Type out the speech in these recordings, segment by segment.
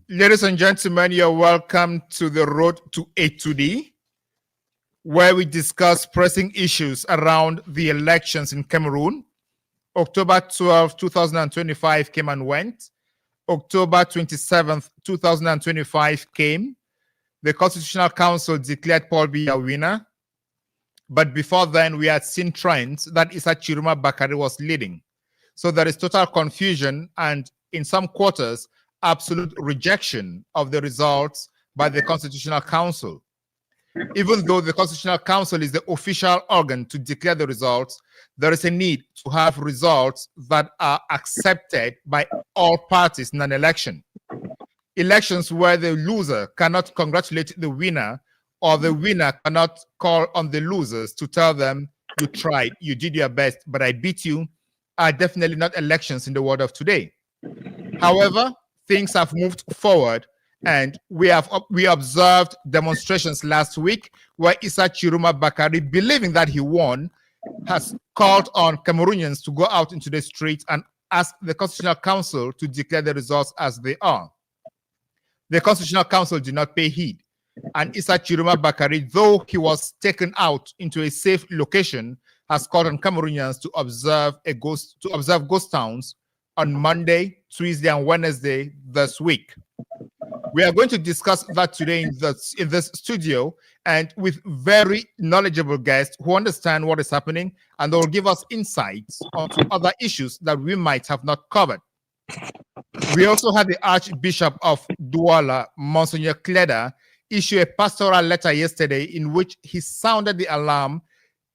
Ladies and gentlemen, you're welcome to the Road to A2D, where we discuss pressing issues around the elections in Cameroon. October 12, 2025 came and went. October 27th, 2025 came. The Constitutional Council declared Paul Biya winner. But before then, we had seen trends that Issa Tchiroma Bakary was leading. So there is total confusion and, in some quarters, absolute rejection of the results by the Constitutional Council. Even though the Constitutional Council is the official organ to declare the results, there is a need to have results that are accepted by all parties in an election. Elections where the loser cannot congratulate the winner, or the winner cannot call on the losers to tell them, you tried, you did your best, but I beat you, are definitely not elections in the world of today. However, things have moved forward, and we observed demonstrations last week where Issa Tchiroma Bakary, believing that he won, has called on Cameroonians to go out into the streets and ask the Constitutional Council to declare the results as they are. The Constitutional Council did not pay heed, and Issa Tchiroma Bakary, though he was taken out into a safe location, has called on Cameroonians to observe ghost towns on Monday, Tuesday, and Wednesday this week. We are going to discuss that today in this studio, and with very knowledgeable guests who understand what is happening, and they will give us insights onto other issues that we might have not covered. We also had the Archbishop of Douala, Monsignor Cleda, issue a pastoral letter yesterday in which he sounded the alarm,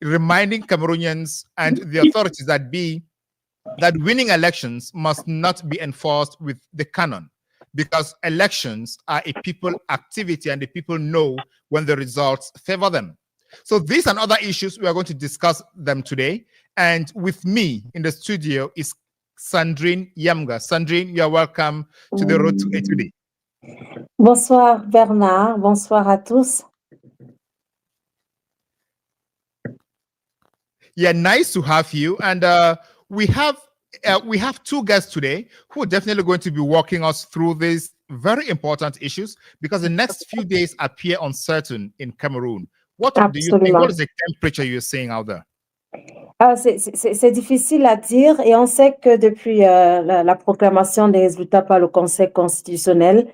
reminding Cameroonians and the authorities that winning elections must not be enforced with the canon, because elections are a people activity and the people know when the results favor them. So these and other issues, we are going to discuss them today. And with me in the studio is Sandrine Yamga. Sandrine, you are welcome to the Road to A2D. Bonsoir Bernard, bonsoir à tous. Yeah, nice to have you. And we have two guests today who are definitely going to be walking us through these very important issues, because the next few days appear uncertain in Cameroon. What do you think? What is the temperature you're seeing out there? C'est difficile à dire, et on sait que depuis la proclamation des résultats par le Conseil constitutionnel,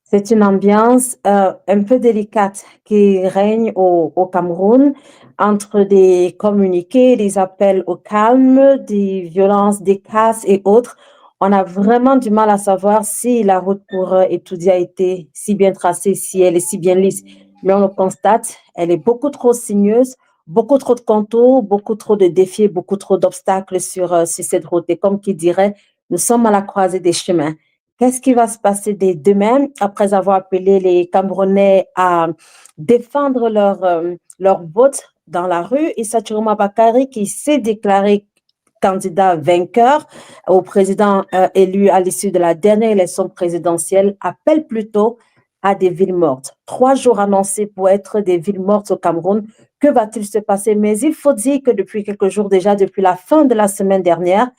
c'est une ambiance un peu délicate qui règne au Cameroun, entre des communiqués, des appels au calme, des violences, des casses et autres. On a vraiment du mal à savoir si la route pour étudier a été si bien tracée, si elle est si bien lisse. Mais on le constate, elle est beaucoup trop sinueuse, beaucoup trop de contours, beaucoup trop de défis, beaucoup trop d'obstacles sur cette route. Et comme qui dirait, nous sommes à la croisée des chemins. Qu'est-ce qui va se passer dès demain, après avoir appelé les Camerounais à défendre leur vote dans la rue? Issa Tchiroma Bakary, qui s'est déclaré candidat vainqueur au président élu à l'issue de la dernière élection présidentielle, appelle plutôt à des villes mortes. 3 jours annoncés pour être des villes mortes au Cameroun. Que va-t-il se passer? Mais il faut dire que depuis quelques jours déjà, depuis la fin de la semaine dernière,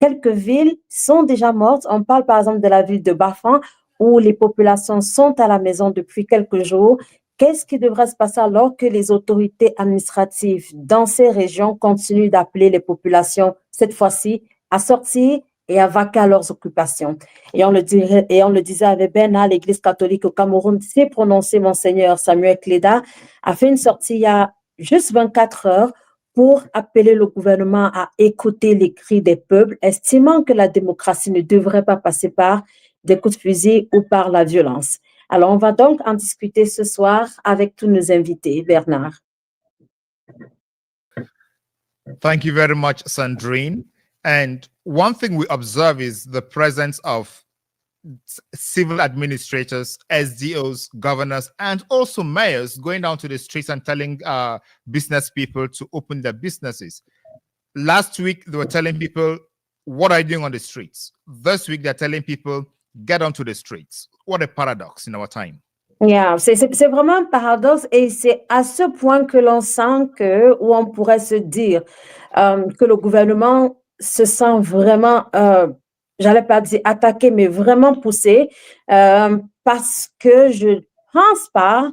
quelques villes sont déjà mortes. On parle par exemple de la ville de Bafan, où les populations sont à la maison depuis quelques jours. Qu'est-ce qui devrait se passer alors que les autorités administratives dans ces régions continuent d'appeler les populations, cette fois-ci, à sortir et à vaquer à leurs occupations? Et on le disait avec Bernard, l'Église catholique au Cameroun s'est prononcée. Monseigneur Samuel Cleda a fait une sortie il y a juste 24 heures pour appeler le gouvernement à écouter les cris des peuples, estimant que la démocratie ne devrait pas passer par des coups de fusil ou par la violence. Alors, on va donc en discuter ce soir avec tous nos invités. Bernard. Thank you very much, Sandrine. And one thing we observe is the presence of civil administrators, SDOs, governors, and also mayors going down to the streets and telling business people to open their businesses. Last week, they were telling people, what are you doing on the streets? This week, they're telling people, get onto the streets. What a paradox in our time. Yeah, c'est vraiment un paradoxe, et c'est à ce point que l'on sent où on pourrait se dire que le gouvernement se sent vraiment, j'allais pas dire attaqué, mais vraiment poussé, parce que je pense pas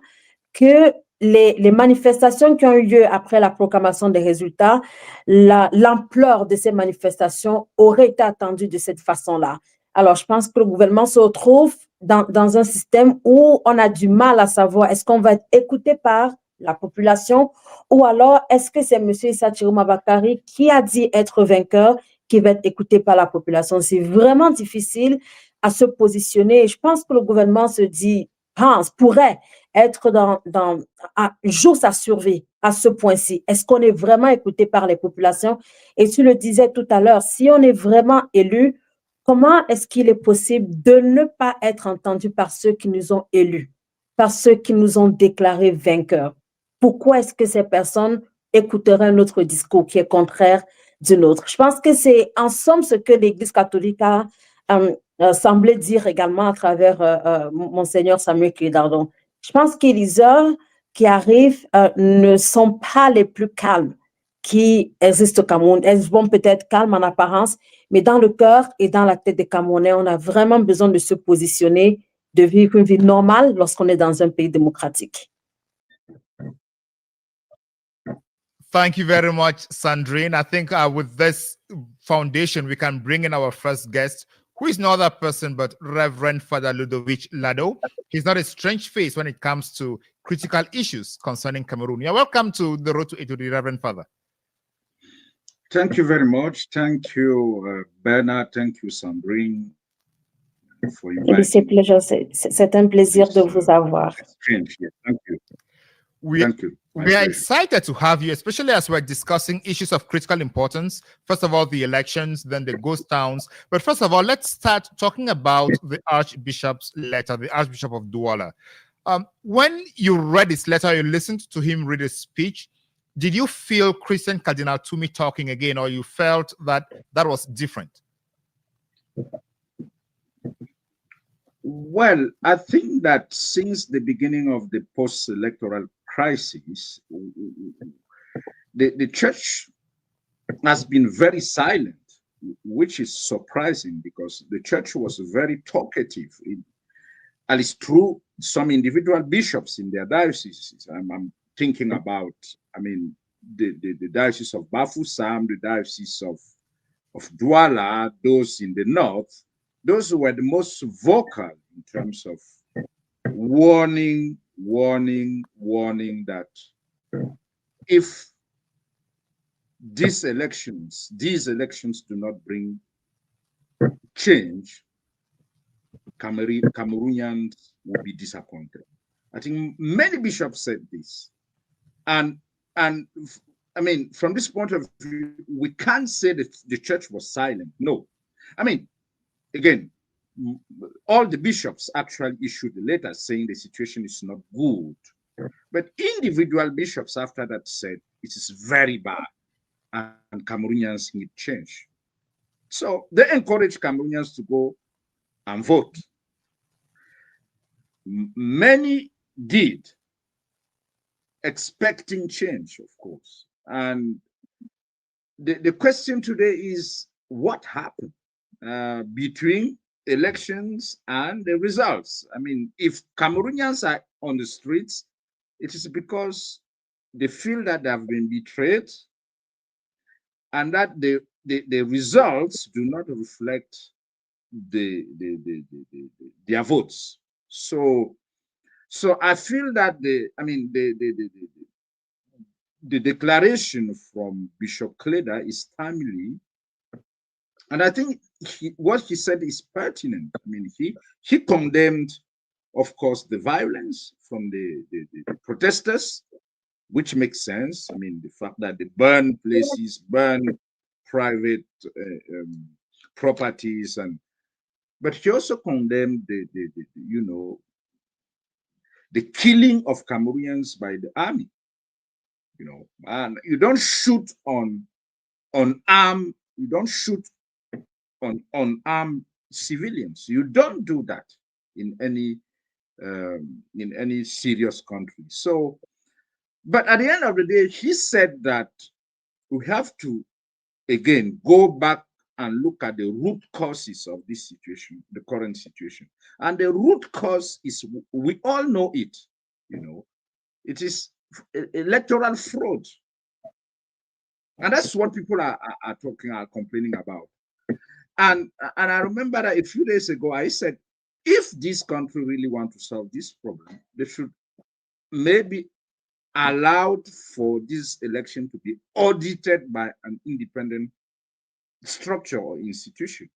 que les manifestations qui ont eu lieu après la proclamation des résultats, l'ampleur de ces manifestations aurait été attendue de cette façon-là. Alors, je pense que le gouvernement se retrouve dans un système où on a du mal à savoir est-ce qu'on va être écouté par la population ou alors est-ce que c'est M. Issa Tchiroma Bakary qui a dit être vainqueur qui va être écouté par la population. C'est vraiment difficile à se positionner et je pense que le gouvernement se dit, pourrait être joue sa survie à ce point-ci. Est-ce qu'on est vraiment écouté par les populations? Et tu le disais tout à l'heure, si on est vraiment élu, comment est-ce qu'il est possible de ne pas être entendu par ceux qui nous ont élus, par ceux qui nous ont déclarés vainqueurs? Pourquoi est-ce que ces personnes écouteraient un autre discours qui est contraire du nôtre? Je pense que c'est en somme ce que l'Église catholique a semblé dire également à travers Monseigneur Samuel Clédardon. Je pense que les heures qui arrivent ne sont pas les plus calmes qui existent au Cameroun. Elles vont peut-être calmes en apparence, mais dans le cœur et dans la tête des Camerounais, on a vraiment besoin de se positionner, de vivre une vie normale lorsqu'on est dans un pays démocratique. Thank you very much, Sandrine. I think with this foundation, we can bring in our first guest, who is no other person but Reverend Father Ludovic Lado. He's not a strange face when it comes to critical issues concerning Cameroon. You're welcome to the Road to Etoudi, Reverend Father. Thank you very much. Thank you, Bernard. Thank you, Sandrine, for inviting me. C'est un plaisir de vous avoir. Exchange. Yeah, thank you. Thank you. We are excited to have you, especially as we're discussing issues of critical importance. First of all, the elections, then the ghost towns. But first of all, let's start talking about the Archbishop's letter, the Archbishop of Douala. When you read his letter, you listened to him read his speech, did you feel Christian Cardinal Tumi talking again, or you felt that that was different? Well, I think that since the beginning of the post-electoral crisis, the church has been very silent, which is surprising because the church was very talkative. And it's true, some individual bishops in their dioceses, I'm thinking about, the diocese of Bafoussam, the diocese of Douala, those in the north, those who were the most vocal in terms of warning that if these elections do not bring change, Cameroonians will be disappointed. I think many bishops said this. And from this point of view, we can't say that the church was silent. No. Again, all the bishops actually issued a letter saying the situation is not good. But individual bishops after that said it is very bad and Cameroonians need change. So they encouraged Cameroonians to go and vote. Many did, expecting change, of course. And the question today is what happened between elections and the results? If Cameroonians are on the streets, it is because they feel that they have been betrayed and that the results do not reflect their votes. So I feel that the declaration from Bishop Kleda is timely, and I think what he said is pertinent. He condemned, of course, the violence from the protesters, which makes sense. The fact that they burn places, burn private properties, but he also condemned the killing of Cameroonians by the army. And you don't shoot on armed, you don't shoot on armed civilians. You don't do that in any serious country. So, but at the end of the day, he said that we have to again, go back and look at the root causes of this situation, the current situation. And the root cause is, we all know it, it is electoral fraud. And that's what people are complaining about. And I remember that a few days ago, I said, if this country really want to solve this problem, they should maybe allowed for this election to be audited by an independent structure or institution.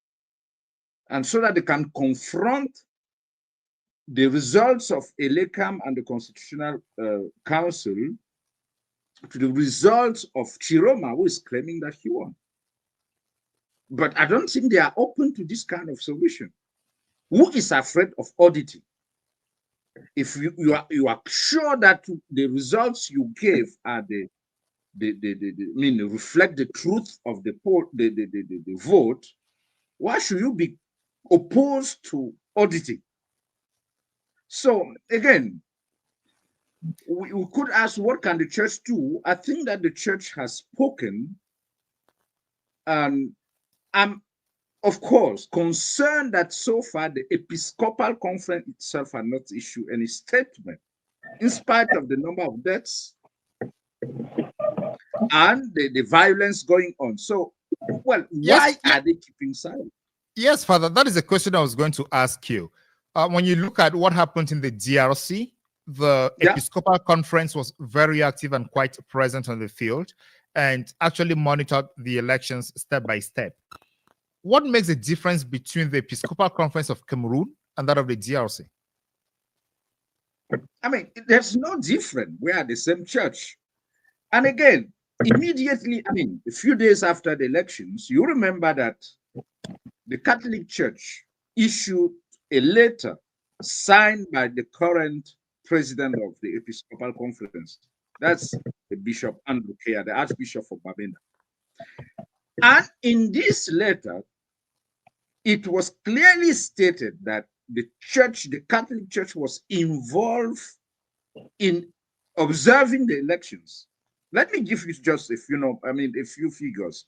And so that they can confront the results of ELECAM and the Constitutional Council to the results of Tchiroma, who is claiming that he won. But I don't think they are open to this kind of solution. Who is afraid of auditing? If you are sure that the results you gave are reflect the truth of the poll, the vote, why should you be opposed to auditing? So again, we could ask, what can the church do? I think that the church has spoken, and I'm, of course, concerned that so far the Episcopal Conference itself has not issued any statement, in spite of the number of deaths and the violence going on. So, well, why are they keeping silent? Yes, Father, that is a question I was going to ask you. When you look at what happened in the DRC, the Episcopal Conference was very active and quite present on the field and actually monitored the elections step by step. What makes the difference between the Episcopal Conference of Cameroon and that of the DRC? I mean, there's no difference. We are the same church. And again, immediately, I mean, a few days after the elections, you remember that the Catholic Church issued a letter signed by the current president of the Episcopal Conference. That's the Bishop Andrew Kea, the Archbishop of Babenda. And in this letter, it was clearly stated that the church, the Catholic Church, was involved in observing the elections. Let me give you just a few figures.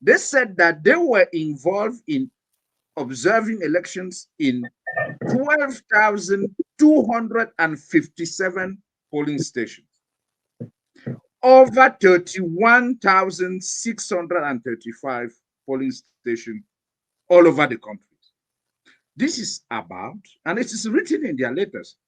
They said that they were involved in observing elections in 12,257 polling stations, over 31,635 polling stations all over the country. This is about, and it is written in their letters,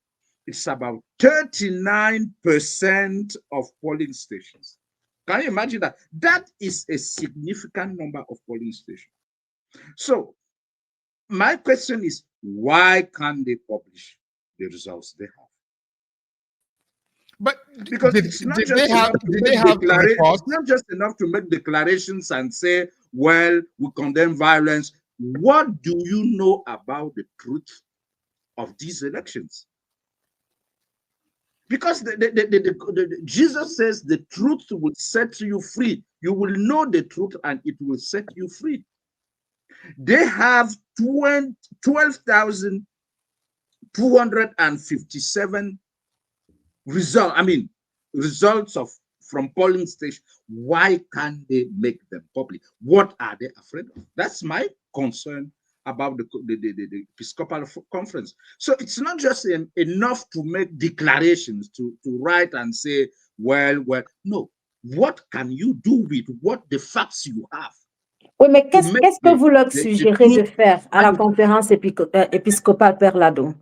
it's about 39% of polling stations. Can you imagine that? That is a significant number of polling stations. So my question is, why can't they publish the results they have? But because it's not just enough to make declarations and say, well, we condemn violence. What do you know about the truth of these elections? Because Jesus says the truth will set you free. You will know the truth and it will set you free. They have 12,257 results from polling stations. Why can't they make them public? What are they afraid of? That's my concern about the Episcopal Conference. So it's not just enough to make declarations, to write and say, well, no. What can you do with what the facts you have? Oui, mais qu'est-ce que vous leur suggérez de faire à la conférence épiscopale, Père Lado?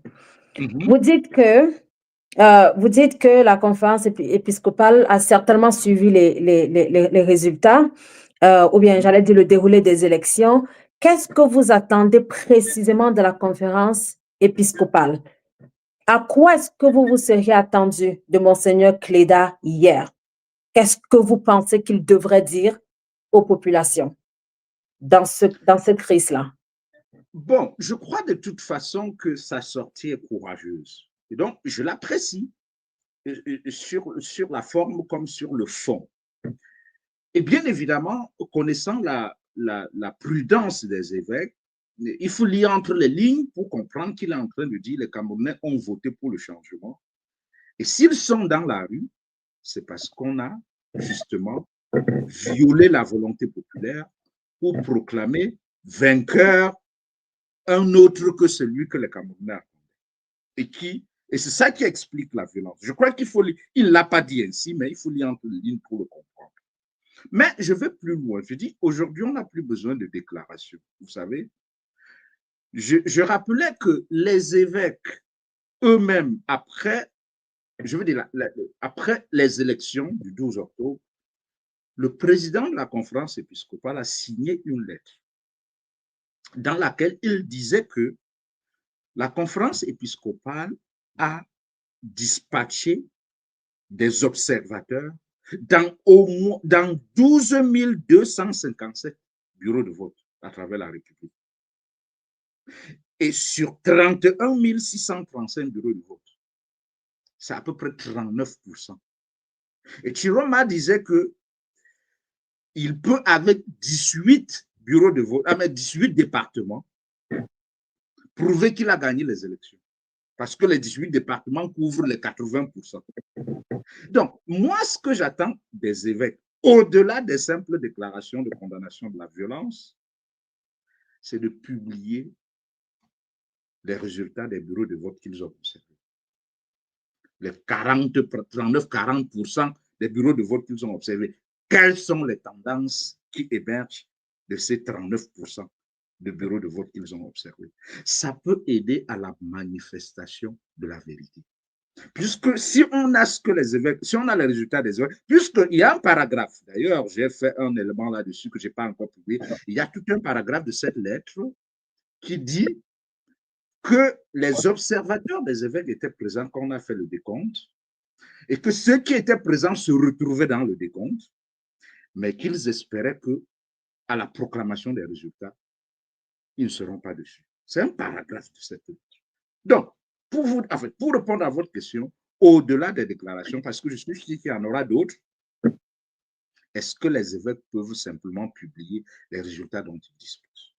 Vous dites que la conférence épiscopale a certainement suivi les résultats, ou bien j'allais dire le déroulé des élections. Qu'est-ce que vous attendez précisément de la conférence épiscopale? À quoi est-ce que vous vous seriez attendu de Monseigneur Cléda hier? Qu'est-ce que vous pensez qu'il devrait dire aux populations dans cette crise-là? Bon, je crois de toute façon que sa sortie est courageuse. Et donc, je l'apprécie sur la forme comme sur le fond. Et bien évidemment, connaissant la prudence des évêques, il faut lire entre les lignes pour comprendre qu'il est en train de dire les Camerounais ont voté pour le changement. Et s'ils sont dans la rue, c'est parce qu'on a justement violé la volonté populaire pour proclamer vainqueur un autre que celui que les Camerounais attendaient. Et c'est ça qui explique la violence. Je crois qu'il faut, il ne l'a pas dit ainsi, mais il faut lire entre les lignes pour le comprendre. Mais je vais plus loin. Je dis, aujourd'hui, on n'a plus besoin de déclarations. Vous savez, je rappelais que les évêques eux-mêmes, après, je veux dire, après les élections du 12 octobre, le président de la conférence épiscopale a signé une lettre dans laquelle il disait que la conférence épiscopale a dispatché des observateurs dans 12 257 bureaux de vote à travers la République. Et sur 31 635 bureaux de vote, c'est à peu près 39%. Et Tchiroma disait que il peut, avec 18 bureaux de vote, avec 18 départements, prouver qu'il a gagné les élections. Parce que les 18 départements couvrent les 80%. Donc, moi, ce que j'attends des évêques, au-delà des simples déclarations de condamnation de la violence, c'est de publier les résultats des bureaux de vote qu'ils ont observés. Les 39-40% des bureaux de vote qu'ils ont observés. Quelles sont les tendances qui émergent de ces 39% de bureaux de vote qu'ils ont observés? Ça peut aider à la manifestation de la vérité. Puisque si on a ce que les évêques, si on a les résultats des évêques, puisqu'il y a un paragraphe, d'ailleurs, j'ai fait un élément là-dessus que je n'ai pas encore publié, il y a tout un paragraphe de cette lettre qui dit que les observateurs des évêques étaient présents quand on a fait le décompte et que ceux qui étaient présents se retrouvaient dans le décompte, mais qu'ils espéraient que, à la proclamation des résultats, ils ne seront pas dessus. C'est un paragraphe de cette lettre. Donc, pour répondre à votre question, au-delà des déclarations, parce que je suis sûr qu'il y en aura d'autres, est-ce que les évêques peuvent simplement publier les résultats dont ils disposent?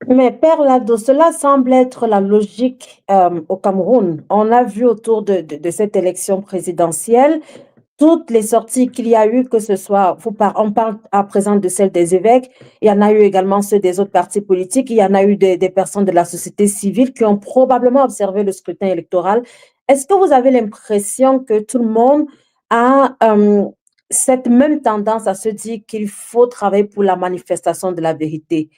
Mais Père Lado, cela semble être la logique au Cameroun. On a vu autour de cette élection présidentielle toutes les sorties qu'il y a eu, que ce soit, on parle à présent de celle des évêques, il y en a eu également ceux des autres partis politiques, il y en a eu des personnes de la société civile qui ont probablement observé le scrutin électoral. Est-ce que vous avez l'impression que tout le monde a cette même tendance à se dire qu'il faut travailler pour la manifestation de la vérité?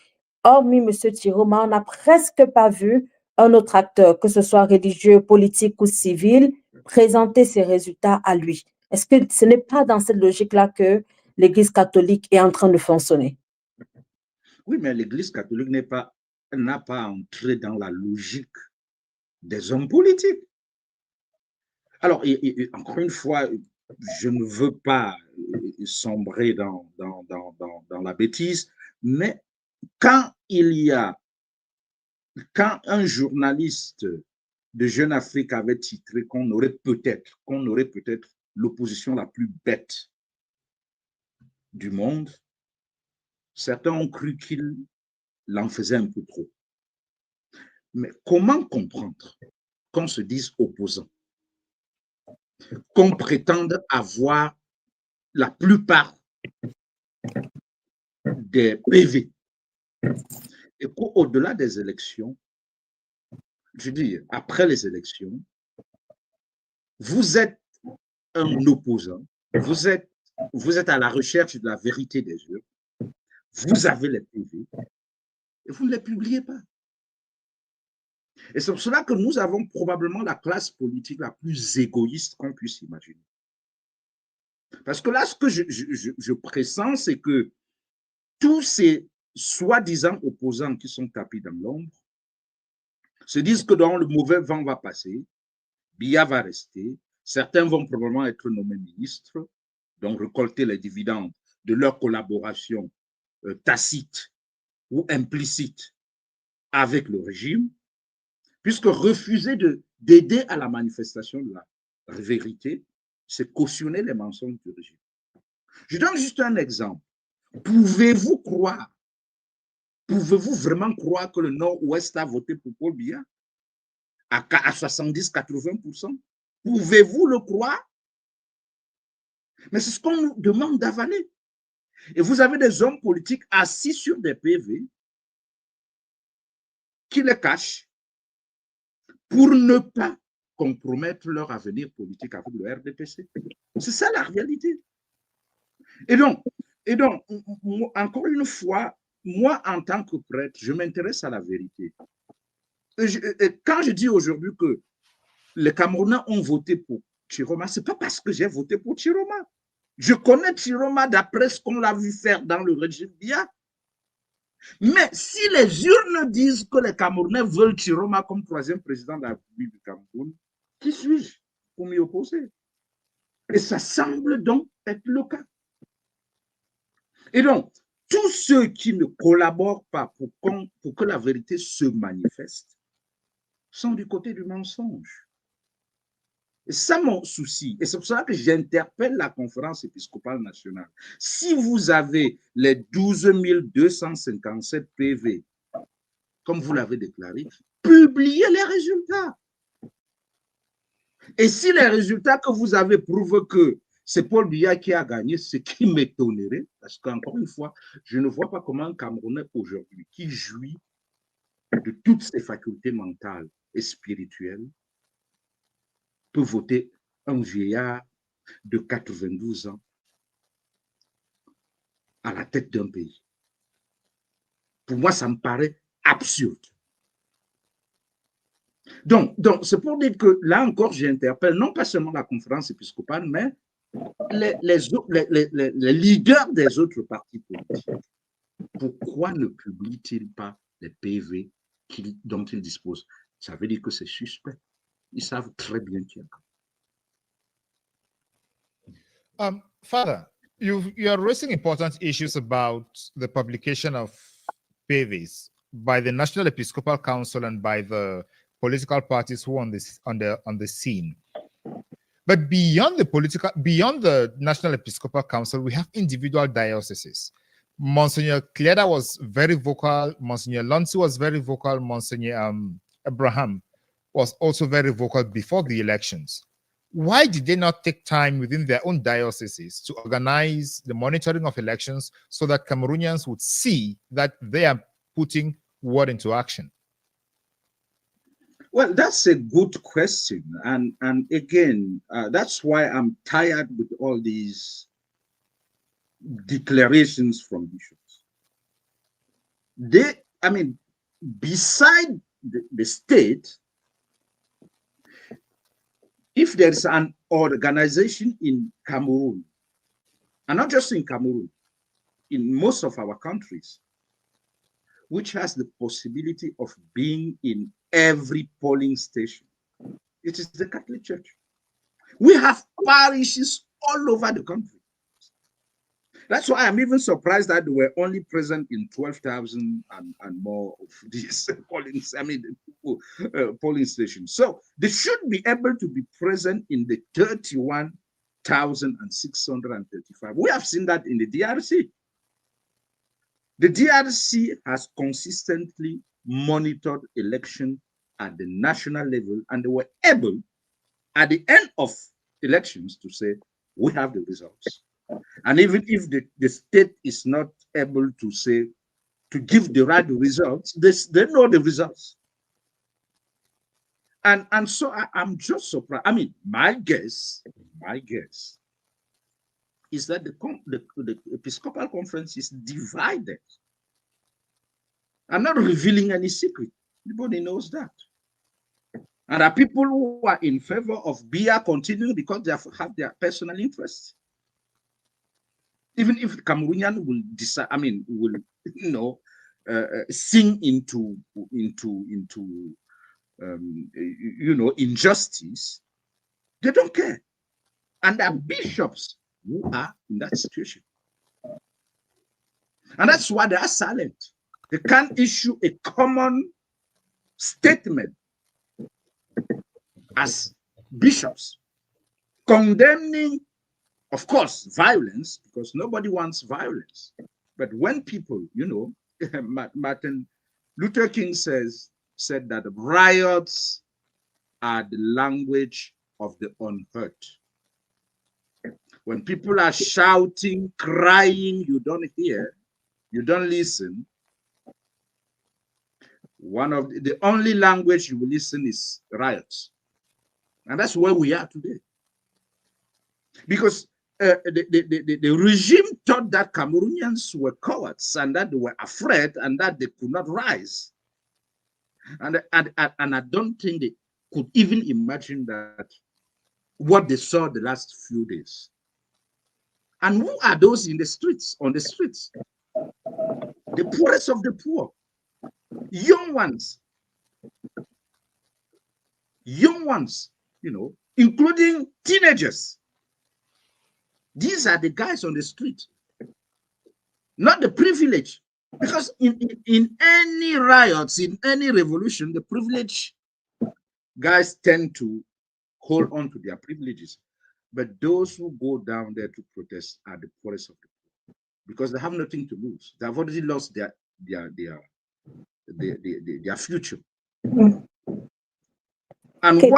Hormis M. Tchiroma, on n'a presque pas vu un autre acteur, que ce soit religieux, politique ou civil, présenter ses résultats à lui. Est-ce que ce n'est pas dans cette logique-là que l'Église catholique est en train de fonctionner? Oui, mais l'Église catholique n'a pas entré dans la logique des hommes politiques. Alors, encore une fois, je ne veux pas sombrer dans la bêtise, mais quand un journaliste de Jeune Afrique avait titré qu'on aurait peut-être l'opposition la plus bête du monde, certains ont cru qu'il l'en faisait un peu trop. Mais comment comprendre qu'on se dise opposant, qu'on prétende avoir la plupart des PV, et qu'au-delà des élections, je dis, après les élections, vous êtes un opposant, vous êtes à la recherche de la vérité des yeux, vous avez les PV, et vous ne les publiez pas. Et c'est pour cela que nous avons probablement la classe politique la plus égoïste qu'on puisse imaginer. Parce que là, ce que je pressens, c'est que tous ces soi-disant opposants qui sont tapis dans l'ombre se disent que dans le mauvais vent va passer, Biya va rester, certains vont probablement être nommés ministres, donc récolter les dividendes de leur collaboration tacite ou implicite avec le régime, puisque refuser d'aider à la manifestation de la vérité, c'est cautionner les mensonges du régime. Je donne juste un exemple. Pouvez-vous vraiment croire que le Nord-Ouest a voté pour Paul Biya à 70-80%? Pouvez-vous le croire? Mais c'est ce qu'on nous demande d'avaler. Et vous avez des hommes politiques assis sur des PV qui les cachent pour ne pas compromettre leur avenir politique avec le RDPC. C'est ça la réalité. Et donc, encore une fois, moi, en tant que prêtre, je m'intéresse à la vérité. Quand je dis aujourd'hui que les Camerounais ont voté pour Tchiroma, ce n'est pas parce que j'ai voté pour Tchiroma. Je connais Tchiroma d'après ce qu'on l'a vu faire dans le régime Biya. Mais si les urnes disent que les Camerounais veulent Tchiroma comme troisième président de la République du Cameroun, qui suis-je pour m'y opposer? Et ça semble donc être le cas. Et donc, tous ceux qui ne collaborent pas pour que la vérité se manifeste sont du côté du mensonge. Et ça, mon souci, et c'est pour ça que j'interpelle la conférence épiscopale nationale. Si vous avez les 12 257 PV, comme vous l'avez déclaré, publiez les résultats. Et si les résultats que vous avez prouvent que c'est Paul Biya qui a gagné, ce qui m'étonnerait, parce qu'encore une fois, je ne vois pas comment un Camerounais aujourd'hui, qui jouit de toutes ses facultés mentales et spirituelles, peut voter un vieillard de 92 ans à la tête d'un pays. Pour moi, ça me paraît absurde. Donc c'est pour dire que là encore, j'interpelle non pas seulement la conférence épiscopale, mais les leaders des autres partis politiques. Pourquoi ne publient-ils pas les PV dont ils disposent? Ça veut dire que c'est suspect. Ils savent très bien qu'il y a. Father, you are raising important issues about the publication of PVs by the National Episcopal Council and by the political parties who are on the scene. But beyond the National Episcopal Council, we have individual dioceses. Monsignor Cleda was very vocal. Monsignor Lonsi was very vocal. Monsignor Abraham was also very vocal before the elections. Why did they not take time within their own dioceses to organize the monitoring of elections so that Cameroonians would see that they are putting word into action? Well, that's a good question. And again, that's why I'm tired with all these declarations from bishops. Beside the state, if there's an organization in Cameroon, and not just in Cameroon, in most of our countries, which has the possibility of being in every polling station, it is the Catholic Church. We have parishes all over the country. That's why I'm even surprised that they were only present in 12,000 and more of these polling stations. So they should be able to be present in the 31,635. We have seen that in the DRC. The DRC has consistently monitored election at the national level, and they were able, at the end of elections, to say, we have the results. And even if the state is not able to say, to give the right results, they know the results. And so I'm just surprised. I mean, my guess is that the Episcopal Conference is divided. I'm not revealing any secret. Everybody knows that. And there are people who are in favor of Biya continuing because they have their personal interests. Even if Cameroonian will decide, sing into injustice, they don't care. And there are bishops who are in that situation. And that's why they are silent. They can't issue a common statement as bishops condemning, of course, violence, because nobody wants violence. But when people, Martin Luther King said that riots are the language of the unhurt. When people are shouting, crying, you don't hear, you don't listen. One of the only language you will listen is riots. And that's where we are today. Because the regime thought that Cameroonians were cowards and that they were afraid and that they could not rise. And I don't think they could even imagine that what they saw the last few days. And who are those in the streets, on the streets? The poorest of the poor, young ones, including teenagers. These are the guys on the street, not the privileged. Because in any riots, in any revolution, the privileged guys tend to hold on to their privileges. But those who go down there to protest are the poorest of the poor, because they have nothing to lose. They have already lost their future. And Okay.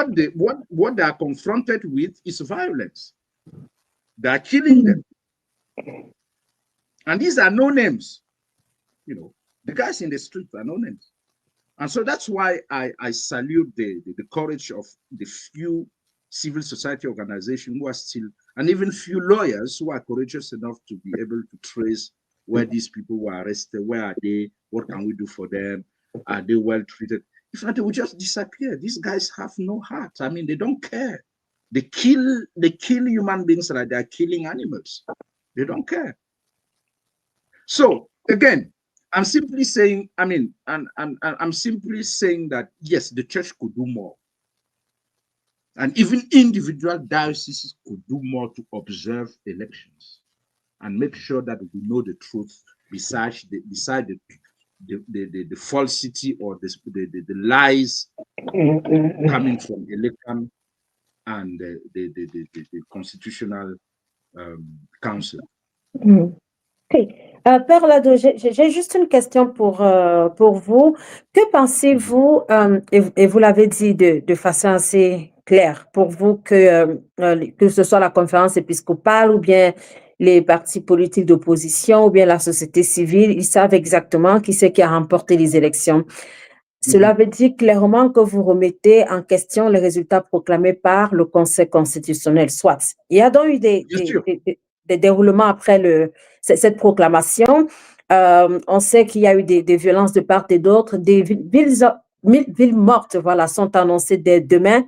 what they are confronted with is violence. They are killing them. And these are no names. The guys in the street are no names. And so that's why I salute the courage of the few civil society organizations who are still, and even few lawyers who are courageous enough to be able to trace where these people were arrested, where are they, what can we do for them, are they well treated? If not, they will just disappear. These guys have no heart. I mean, they don't care. They kill human beings like they're killing animals. They don't care. So again, I'm simply saying, I'm simply saying that yes, the church could do more. And even individual dioceses could do more to observe elections and make sure that we know the truth beside the falsity or the lies coming from the election and the constitutional council. Ok. Père Lado, j'ai juste une question pour vous. Que pensez-vous, et vous l'avez dit de façon assez claire, pour vous que ce soit la conférence épiscopale ou bien les partis politiques d'opposition ou bien la société civile, ils savent exactement qui c'est qui a remporté les élections. Cela veut dire clairement que vous remettez en question les résultats proclamés par le Conseil constitutionnel, soit. Il y a donc eu des déroulements après cette proclamation. On sait qu'il y a eu des violences de part et d'autre. Des villes mortes sont annoncées dès demain.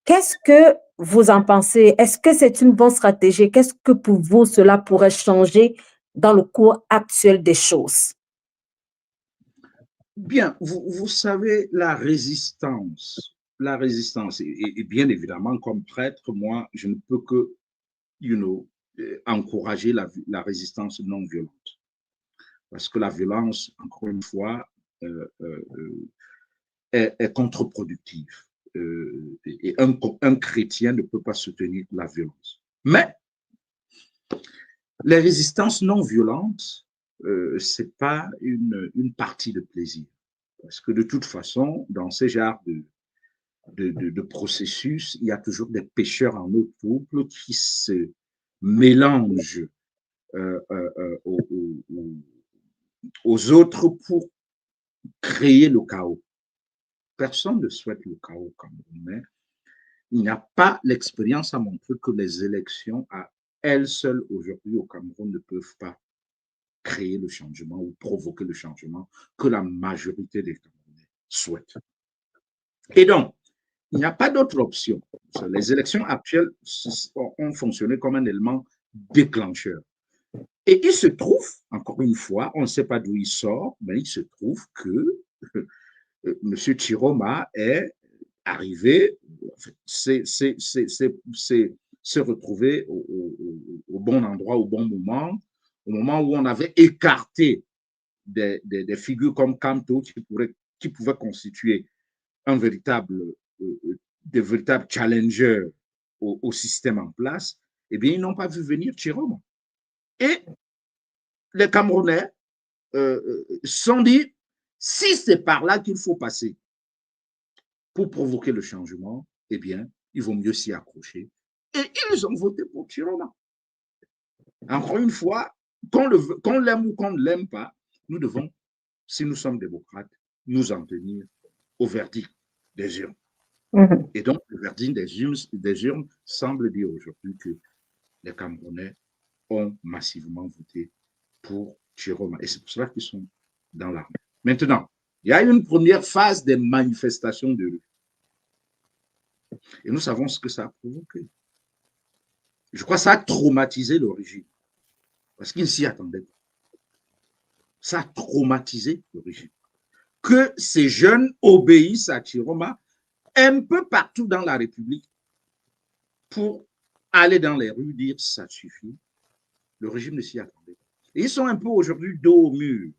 Qu'est-ce que vous en pensez? Est-ce que c'est une bonne stratégie? Qu'est-ce que pour vous, cela pourrait changer dans le cours actuel des choses? Bien, vous savez, la résistance, et bien évidemment, comme prêtre, moi, je ne peux que, encourager la résistance non violente. Parce que la violence, encore une fois, est contre-productive. Et un chrétien ne peut pas soutenir la violence. Mais les résistances non violentes, c'est pas une partie de plaisir. Parce que de toute façon, dans ce genre de processus, il y a toujours des pécheurs en nos troubles qui se mélangent aux autres pour créer le chaos. Personne ne souhaite le chaos au Cameroun, mais il n'y a pas l'expérience à montrer que les élections à elles seules aujourd'hui au Cameroun ne peuvent pas créer le changement ou provoquer le changement que la majorité des Camerounais souhaitent. Et donc, il n'y a pas d'autre option. Les élections actuelles ont fonctionné comme un élément déclencheur. Et il se trouve, encore une fois, on ne sait pas d'où il sort, mais il se trouve que M. Tchiroma est arrivé, s'est retrouvé au bon endroit, au bon moment, au moment où on avait écarté des figures comme Kanto qui pouvaient constituer des véritables challengers au système en place, eh bien, ils n'ont pas vu venir Tchiroma. Et les Camerounais sont dit, si c'est par là qu'il faut passer pour provoquer le changement, eh bien, il vaut mieux s'y accrocher. Et ils ont voté pour Tchiroma. Encore une fois, qu'on l'aime ou qu'on ne l'aime pas, nous devons, si nous sommes démocrates, nous en tenir au verdict des urnes. Et donc, le verdict des urnes semble dire aujourd'hui que les Camerounais ont massivement voté pour Tchiroma. Et c'est pour cela qu'ils sont dans l'armée. Maintenant, il y a une première phase des manifestations de rue. Et nous savons ce que ça a provoqué. Je crois que ça a traumatisé le régime. Parce qu'il ne s'y attendait pas. Ça a traumatisé le régime. Que ces jeunes obéissent à Tchiroma un peu partout dans la République pour aller dans les rues dire ça suffit. Le régime ne s'y attendait pas. Et ils sont un peu aujourd'hui dos au mur.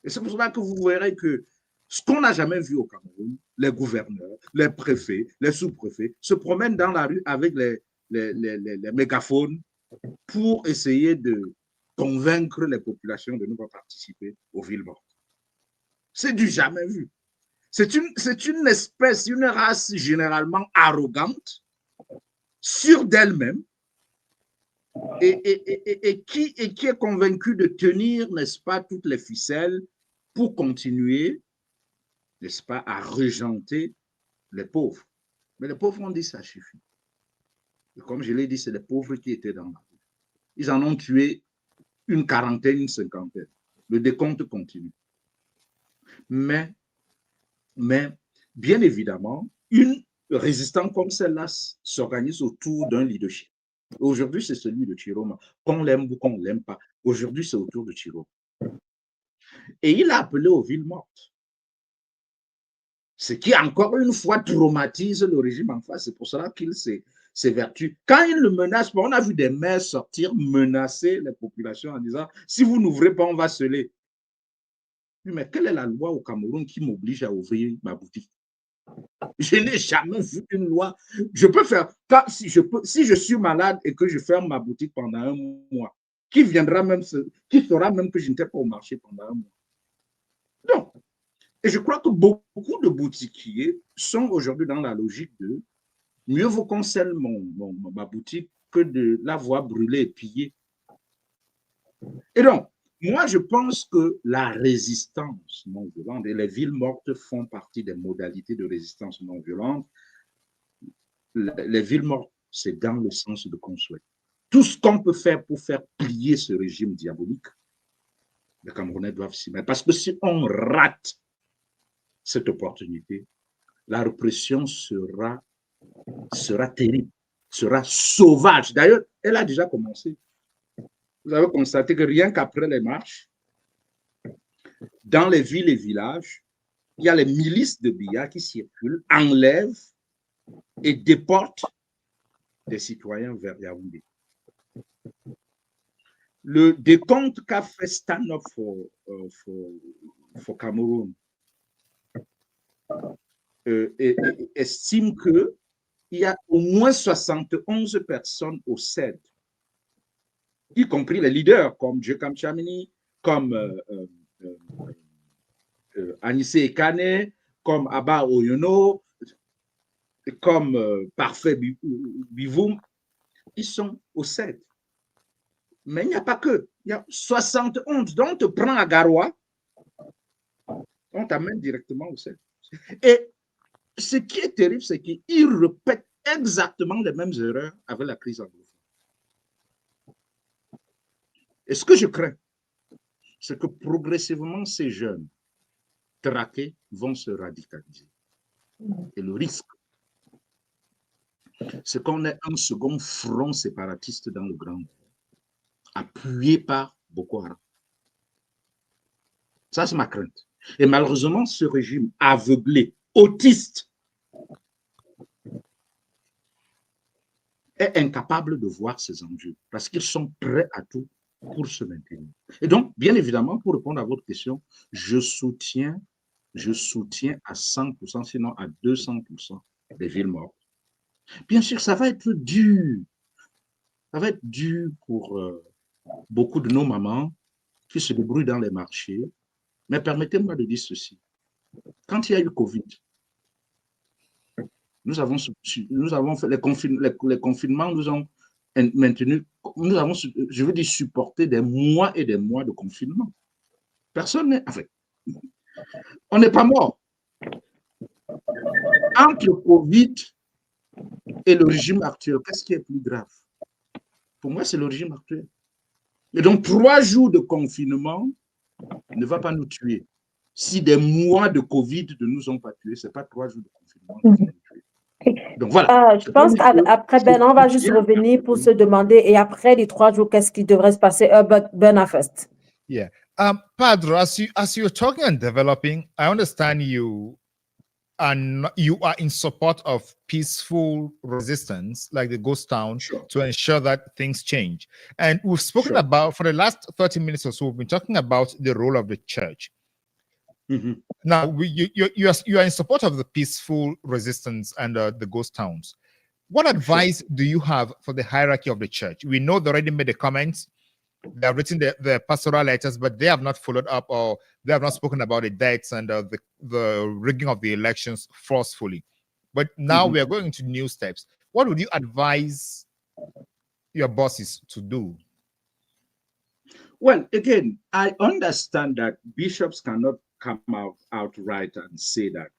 Et c'est pour cela que vous verrez que ce qu'on n'a jamais vu au Cameroun, les gouverneurs, les préfets, les sous-préfets se promènent dans la rue avec les mégaphones pour essayer de convaincre les populations de ne pas participer aux villes mortes. C'est du jamais vu. C'est une espèce, une race généralement arrogante, sûre d'elle-même, et qui est convaincue de tenir, n'est-ce pas, toutes les ficelles pour continuer, n'est-ce pas, à régenter les pauvres. Mais les pauvres ont dit ça suffit. Et comme je l'ai dit, c'est les pauvres qui étaient dans la rue. Ils en ont tué une quarantaine, une cinquantaine. Le décompte continue. Mais bien évidemment, une résistance comme celle-là s'organise autour d'un leadership. Aujourd'hui, c'est celui de Tchiroma. Qu'on l'aime ou qu'on ne l'aime pas, aujourd'hui, c'est autour de Tchiroma. Et il a appelé aux villes mortes. Ce qui, encore une fois, traumatise le régime en face. C'est pour cela qu'il s'évertue. Quand il le menace, on a vu des maires sortir menacer les populations en disant « Si vous n'ouvrez pas, on va sceller ». Mais quelle est la loi au Cameroun qui m'oblige à ouvrir ma boutique? Je n'ai jamais vu une loi. Je peux faire, si je suis malade et que je ferme ma boutique pendant un mois, qui saura même que je n'étais pas au marché pendant un mois? Non. Et je crois que beaucoup de boutiquiers sont aujourd'hui dans la logique de mieux vaut qu'on scelle ma boutique que de la voir brûler et piller. Et donc, moi, je pense que la résistance non violente, et les villes mortes font partie des modalités de résistance non violente. Les villes mortes, c'est dans le sens de construire. Tout ce qu'on peut faire pour faire plier ce régime diabolique, les Camerounais doivent s'y mettre. Parce que si on rate cette opportunité, la répression sera terrible, sera sauvage. D'ailleurs, elle a déjà commencé. Vous avez constaté que rien qu'après les marches, dans les villes et villages, il y a les milices de Biya qui circulent, enlèvent et déportent des citoyens vers Yaoundé. Le décompte qu'a fait Stand Up for Cameroon estime qu'il y a au moins 71 personnes au CED, y compris les leaders comme Jekam Chamini, comme Anissé Ekane, comme Abba Oyono, comme Parfait Bivoum, ils sont au CED. Mais il n'y a pas que. Il y a 71. Donc, on te prend à Garoua, on t'amène directement au CED. Et ce qui est terrible, c'est qu'ils répètent exactement les mêmes erreurs avec la crise anglophone. Et ce que je crains, c'est que progressivement, ces jeunes traqués vont se radicaliser. Et le risque, c'est qu'on ait un second front séparatiste dans le Grand Nord, appuyé par Boko Haram. Ça, c'est ma crainte. Et malheureusement, ce régime aveuglé, autiste, est incapable de voir ces enjeux parce qu'ils sont prêts à tout pour se maintenir. Et donc, bien évidemment, pour répondre à votre question, je soutiens à 100%, sinon à 200% des villes mortes. Bien sûr, ça va être dur. Ça va être dur pour beaucoup de nos mamans qui se débrouillent dans les marchés. Mais permettez-moi de dire ceci. Quand il y a eu Covid, nous avons fait les confinements nous ont maintenu, nous avons, je veux dire, supporté des mois et des mois de confinement. Personne n'est, enfin, on n'est pas mort. Entre le Covid et le régime actuel, qu'est-ce qui est plus grave? Pour moi, c'est le régime actuel. Et donc, 3 jours de confinement ne va pas nous tuer. Si des mois de Covid ne nous ont pas tués, ce n'est pas 3 jours de confinement qui vont nous tuer. Donc voilà. Je pense qu'après, on va juste revenir pour se demander, et après les 3 jours, qu'est-ce qui devrait se passer? Bernard first. Yeah. Padre, as you're talking and developing, I understand you are in support of peaceful resistance, like the Ghost Town, to ensure that things change. And we've spoken about, for the last 30 minutes or so, we've been talking about the role of the church. Now, you are in support of the peaceful resistance and the ghost towns. What advice do you have for the hierarchy of the church? We know they already made the comments. They have written their pastoral letters, but they have not followed up, or they have not spoken about the dates and the rigging of the elections forcefully. But now we are going to new steps. What would you advise your bosses to do? Well, again, I understand that bishops cannot come outright and say that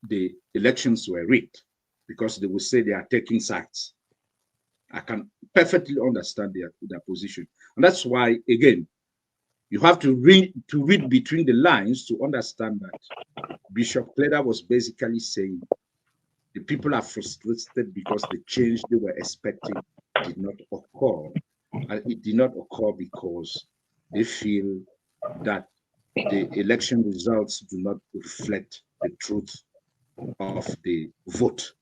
the elections were rigged, because they will say they are taking sides. I can perfectly understand their position. And that's why, again, you have to read between the lines to understand that Bishop Cleda was basically saying the people are frustrated because the change they were expecting did not occur. And it did not occur because they feel that the election results do not reflect the truth of the vote.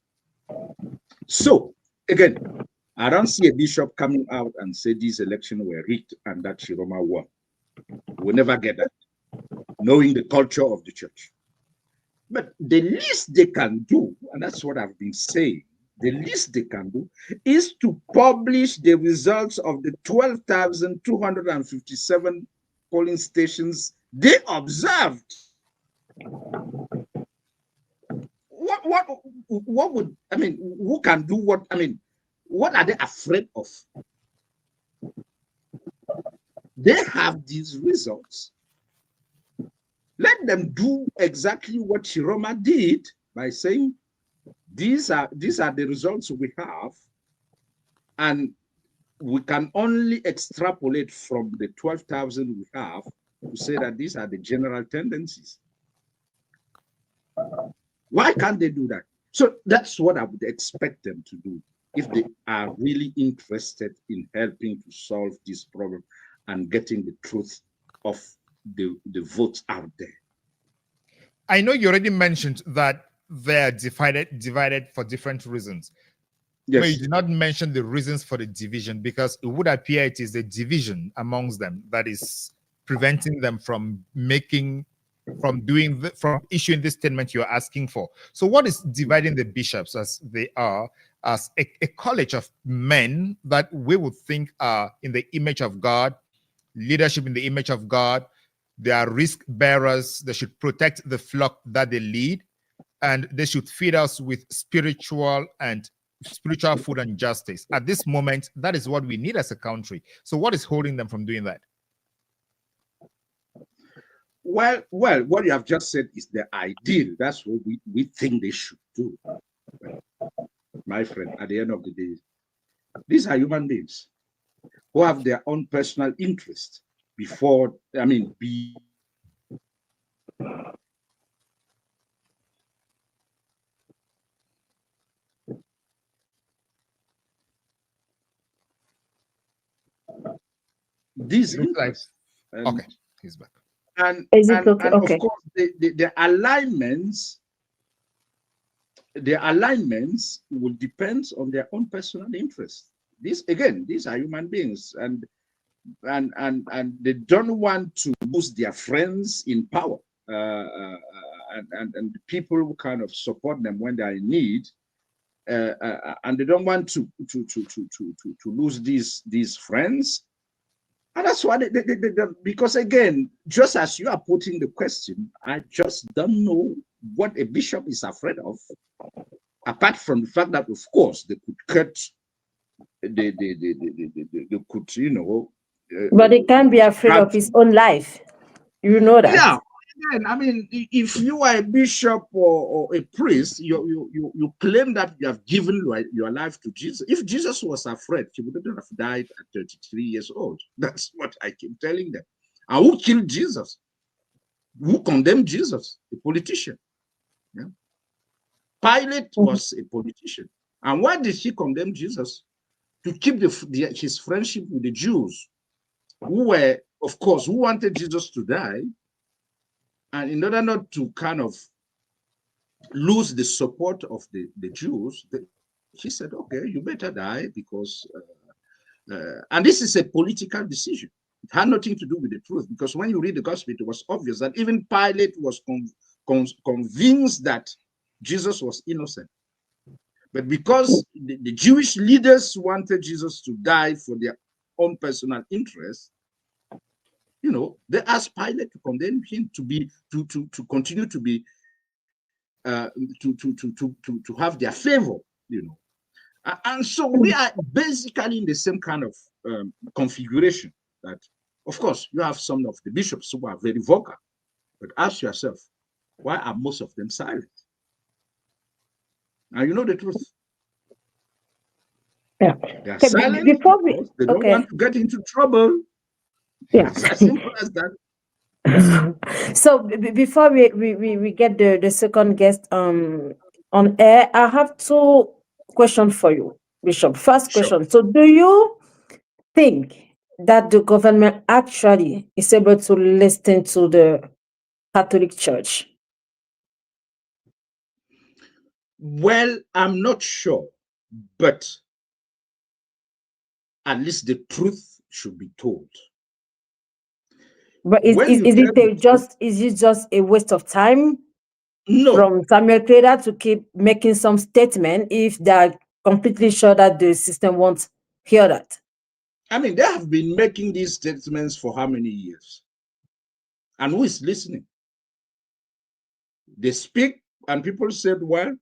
So, again, I don't see a bishop coming out and say these elections were rigged and that Tchiroma won. We'll never get that, knowing the culture of the church. But the least they can do, and that's what I've been saying, the least they can do is to publish the results of the 12,257 polling stations they observed. What would, I mean, who can do what? I mean, what are they afraid of? They have these results. Let them do exactly what Tchiroma did by saying, these are the results we have, and we can only extrapolate from the 12,000 we have to say that these are the general tendencies. Why can't they do that? So that's what I would expect them to do if they are really interested in helping to solve this problem and getting the truth of the votes out there. I know you already mentioned that they're divided for different reasons. Yes. But you did not mention the reasons for the division, because it would appear it is the division amongst them that is preventing them from issuing this statement you're asking for. So what is dividing the bishops, as they are, as a college of men that we would think are in the image of God, leadership in the image of God, they are risk bearers, they should protect the flock that they lead, and they should feed us with spiritual food and justice. At this moment, that is what we need as a country. So what is holding them from doing that? Well, what you have just said is the ideal. That's what we think they should do. My friend, at the end of the day, these are human beings who have their own personal interest before, I mean, these interests. Okay, he's back. And Okay. of course, the alignments will depend on their own personal interests. These are human beings, and they don't want to lose their friends in power, and the people who kind of support them when they are in need, and they don't want to lose these friends. And that's why because again, just as you are putting the question, I just don't know what a bishop is afraid of, apart from the fact that, of course, they could cut they could, you know. But he can't be afraid of his own life. You know that. Yeah. Again, I mean, if you are a bishop or a priest, you claim that you have given your life to Jesus. If Jesus was afraid, he wouldn't have died at 33 years old. That's what I keep telling them. And who killed Jesus? Who condemned Jesus? A politician. Yeah. Pilate was a politician. And why did he condemn Jesus? To keep his friendship with the Jews, who were, of course, who wanted Jesus to die. And in order not to kind of lose the support of the Jews, he said, okay, you better die because, and this is a political decision. It had nothing to do with the truth, because when you read the gospel, it was obvious that even Pilate was convinced that Jesus was innocent. But because the Jewish leaders wanted Jesus to die for their own personal interest, you know, they asked Pilate to condemn him to continue to be to have their favor, you know. And so we are basically in the same kind of configuration. That, of course, you have some of the bishops who are very vocal, but ask yourself, why are most of them silent? Now you know the truth. Yeah. They are Okay, silent before we, because they don't want to get into trouble. yeah. It's as simple as that. So before we get the second guest on air, I have two questions for you, Bishop. First Sure. question. So do you think that the government actually is able to listen to the Catholic Church? Well, I'm not sure, but at least the truth should be told. But When you tell the truth, is it just a waste of time no, from Samuel Creda to keep making some statement if they are completely sure that the system won't hear that? I mean, they have been making these statements for how many years? And who is listening? They speak, and people said, well,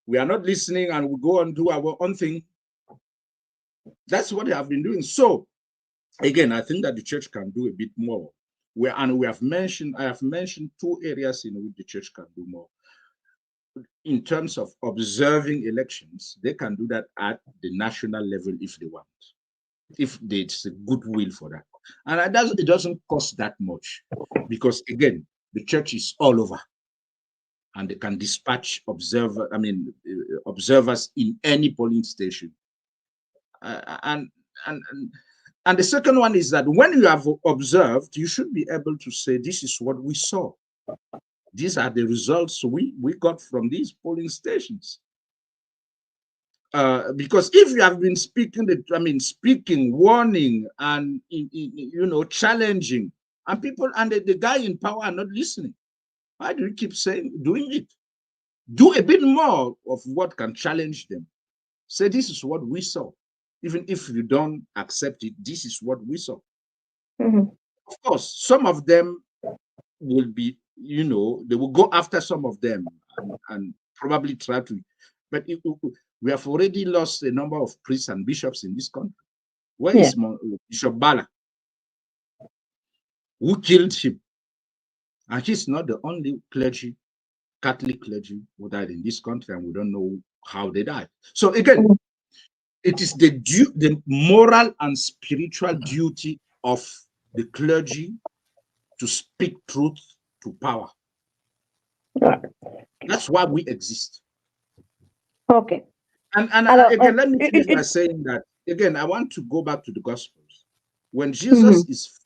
we are not listening, and we go and do our own thing. That's what they have been doing. So, again, I think that the church can do a bit more. I have mentioned two areas in which the church can do more. In terms of observing elections, they can do that at the national level if they want, if there's a goodwill for that. And it doesn't cost that much, because again, the church is all over, and they can dispatch observers in any polling station. And the second one is that when you have observed, you should be able to say, this is what we saw. These are the results we got from these polling stations. Because if you have been speaking, warning, and challenging, and people and the guy in power are not listening, why do you keep doing it? Do a bit more of what can challenge them. Say, this is what we saw. Even if you don't accept it, this is what we saw. Mm-hmm. Of course, some of them will be, they will go after some of them and probably try to, but we have already lost a number of priests and bishops in this country. Where is Bishop Bala? Who killed him? And he's not the only Catholic clergy who died in this country, and we don't know how they died. So again, it is the moral and spiritual duty of the clergy to speak truth to power. That's why we exist. Okay. And again, let me finish by saying that, again, I want to go back to the Gospels. When Jesus is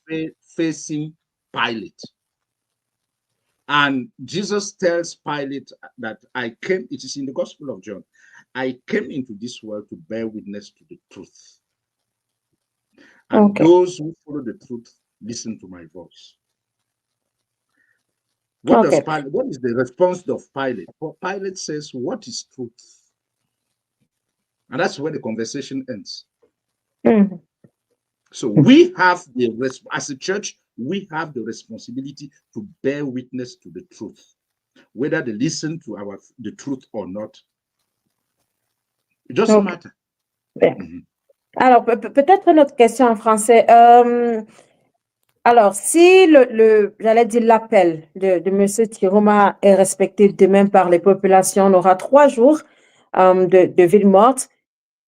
facing Pilate, and Jesus tells Pilate that it is in the Gospel of John, I came into this world to bear witness to the truth. And those who follow the truth listen to my voice. What is the response of Pilate? Well, Pilate says, what is truth? And that's where the conversation ends. Mm-hmm. So we have as a church, we have the responsibility to bear witness to the truth, whether they listen to the truth or not. It doesn't matter. Alors, peut-être une autre question en français. Alors, si j'allais dire l'appel de M. Tchiroma est respecté demain par les populations, on aura 3 jours de ville morte.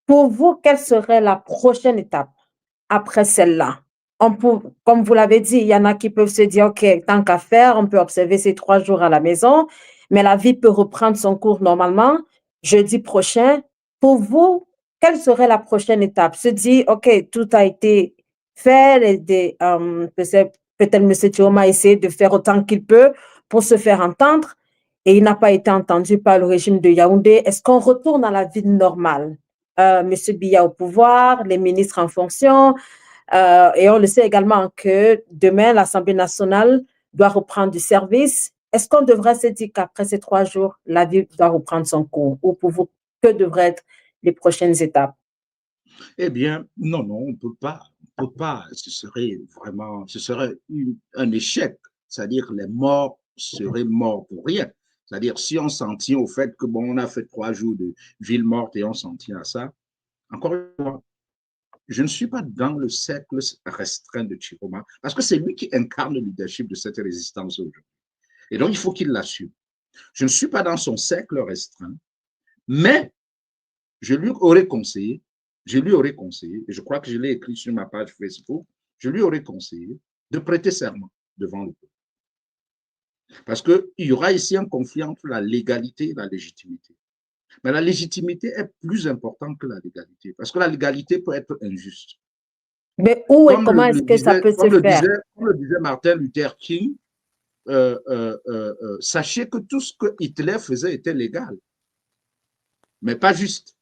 Pour vous, quelle serait la prochaine étape après celle-là? Comme vous l'avez dit, il y en a qui peuvent se dire, OK, tant qu'à faire, on peut observer ces 3 jours à la maison, mais la vie peut reprendre son cours normalement jeudi prochain. Pour vous, quelle serait la prochaine étape? Se dire, OK, tout a été fait, peut-être M. Tchiroma a essayé de faire autant qu'il peut pour se faire entendre et il n'a pas été entendu par le régime de Yaoundé. Est-ce qu'on retourne à la vie normale? M. Biya au pouvoir, les ministres en fonction, et on le sait également que demain, l'Assemblée nationale doit reprendre du service. Est-ce qu'on devrait se dire qu'après ces 3 jours, la vie doit reprendre son cours? Ou pour vous, que devraient être les prochaines étapes? Eh bien, non, on ne peut pas. On peut pas. Ce serait un échec. C'est-à-dire les morts seraient morts pour rien. C'est-à-dire si on s'en tient au fait que bon, on a fait 3 jours de ville morte et on s'en tient à ça. Encore une fois, je ne suis pas dans le cercle restreint de Tchiroma parce que c'est lui qui incarne le leadership de cette résistance aujourd'hui. Et donc, il faut qu'il l'assume. Je ne suis pas dans son cercle restreint, mais je lui aurais conseillé, et je crois que je l'ai écrit sur ma page Facebook, je lui aurais conseillé de prêter serment devant le peuple. Parce qu'il y aura ici un conflit entre la légalité et la légitimité. Mais la légitimité est plus importante que la légalité, parce que la légalité peut être injuste. Mais où et comment est-ce que ça peut se faire? Comme le disait Martin Luther King, sachez que tout ce que Hitler faisait était légal, mais pas juste.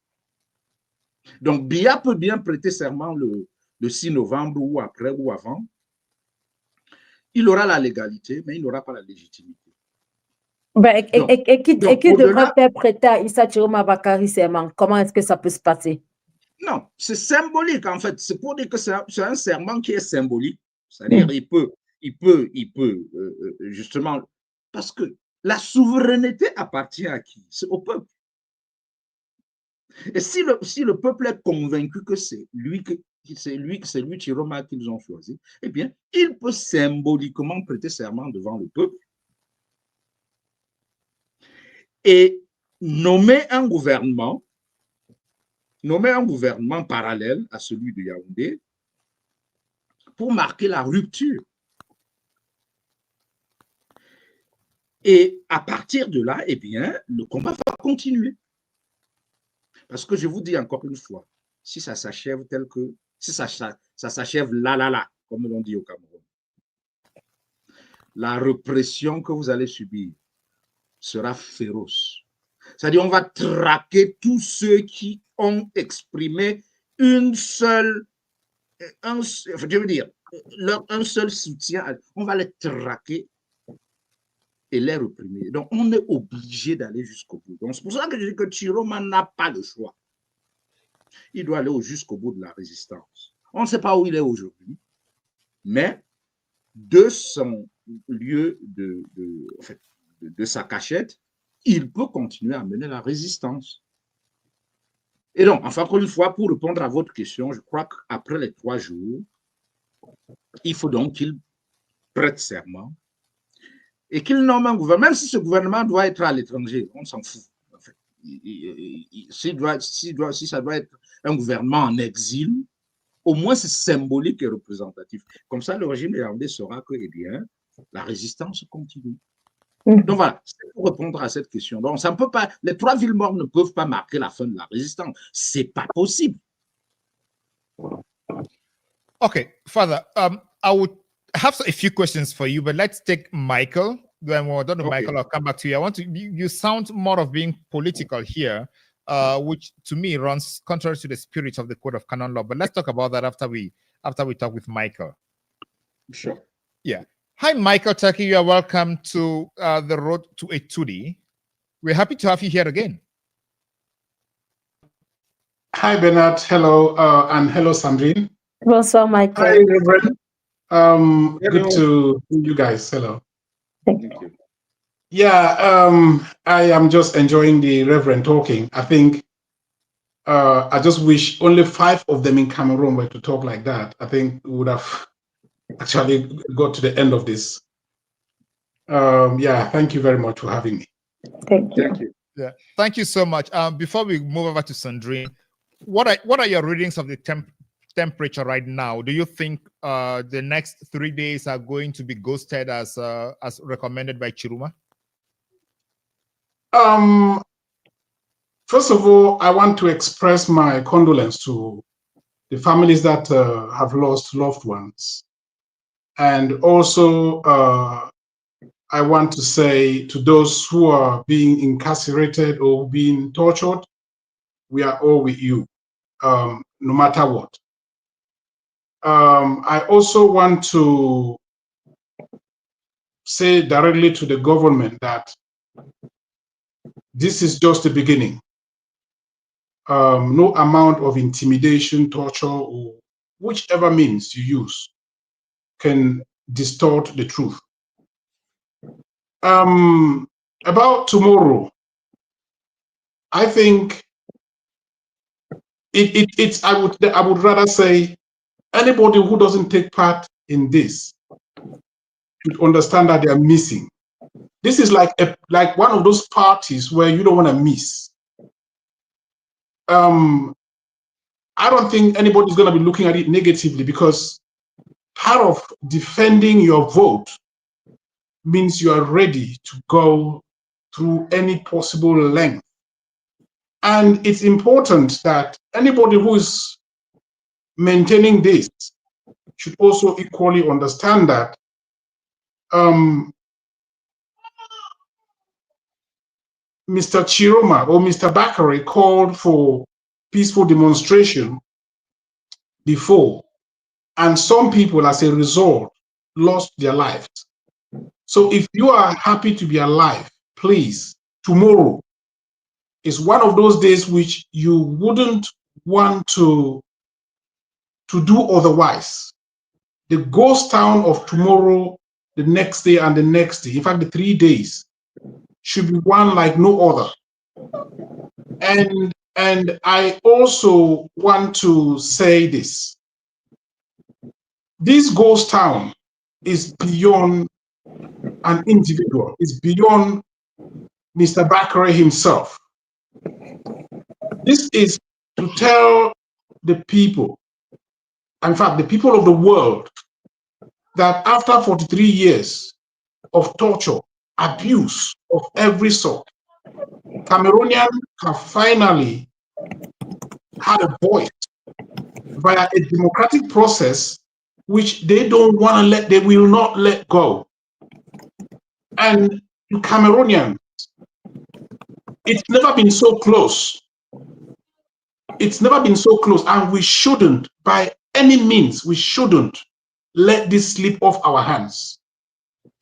Donc, Biya peut bien prêter serment le 6 novembre ou après ou avant. Il aura la légalité, mais il n'aura pas la légitimité. Et qui devrait faire prêter à Issa Tchiroma Bakary serment? Comment est-ce que ça peut se passer? Non, c'est symbolique en fait. C'est pour dire que c'est un serment qui est symbolique. C'est-à-dire il peut justement, parce que la souveraineté appartient à qui? C'est au peuple. Et si le peuple est convaincu que c'est lui Tchiroma qu'ils ont choisi, eh bien, il peut symboliquement prêter serment devant le peuple et nommer un gouvernement parallèle à celui de Yaoundé pour marquer la rupture. Et à partir de là, eh bien, le combat va continuer. Parce que je vous dis encore une fois, si ça s'achève si ça s'achève là, comme l'on dit au Cameroun, la répression que vous allez subir sera féroce. C'est-à-dire, on va traquer tous ceux qui ont exprimé un seul soutien. On va les traquer et les réprimer. Donc, on est obligé d'aller jusqu'au bout. Donc, c'est pour ça que je dis que Tchiroma n'a pas de choix. Il doit aller jusqu'au bout de la résistance. On ne sait pas où il est aujourd'hui, mais de son lieu de sa cachette, il peut continuer à mener la résistance. Et donc, enfin, encore une fois, pour répondre à votre question, je crois qu'après les 3 jours, il faut donc qu'il prête serment et qu'il nomme un gouvernement, même si ce gouvernement doit être à l'étranger, on s'en fout. En fait. Si ça doit être un gouvernement en exil, au moins c'est symbolique et représentatif. Comme ça, le régime irlandais saura que, eh bien, la résistance continue. Donc voilà, c'est pour répondre à cette question. Donc ça ne peut pas, les 3 villes mortes ne peuvent pas marquer la fin de la résistance. C'est pas possible. Okay, Father, I would have a few questions for you, but let's take Michael. Then when we're done with Michael, I'll come back to you. I want to. You sound more of being political here, which to me runs contrary to the spirit of the Code of Canon Law. But let's talk about that after we talk with Michael. Sure. Yeah. Hi, Michael Turkey. You are welcome to the Road to Etudi. We're happy to have you here again. Hi, Bernard. Hello, and hello, Sandrine. Bonsoir, Michael. Hi, Reverend. Good to see you guys. Hello. Thank you. Yeah, I am just enjoying the Reverend talking. I think I just wish only 5 of them in Cameroon were to talk like that. I think we would have actually got to the end of this. Yeah, thank you very much for having me. Thank you. Thank you. Yeah, thank you so much. Before we move over to Sandrine, what are your readings of the temperature right now? Do you think the next 3 days are going to be ghosted as recommended by Tchiroma? First of all, I want to express my condolence to the families that have lost loved ones. And also, I want to say to those who are being incarcerated or being tortured, we are all with you, no matter what. I also want to say directly to the government that this is just the beginning. No amount of intimidation, torture, or whichever means you use can distort the truth. About tomorrow, I think it's I would rather say anybody who doesn't take part in this should understand that they are missing. This is like one of those parties where you don't want to miss. I don't think anybody's going to be looking at it negatively, because part of defending your vote means you are ready to go through any possible length. And it's important that anybody who is maintaining this should also equally understand that Mr. Tchiroma or Mr. Bakary called for peaceful demonstration before, and some people, as a result, lost their lives. So if you are happy to be alive, please, tomorrow is one of those days which you wouldn't want to do otherwise. The ghost town of tomorrow, the next day, and the next day, in fact, the 3 days, should be one like no other. And I also want to say this. This ghost town is beyond an individual. It's beyond Mr. Bakary himself. This is to tell the people, in fact, the people of the world, that after 43 years of torture, abuse of every sort, Cameroonians have finally had a voice via a democratic process which they don't want to they will not let go. And to Cameroonians, it's never been so close. It's never been so close, and we shouldn't, by any means, we shouldn't let this slip off our hands.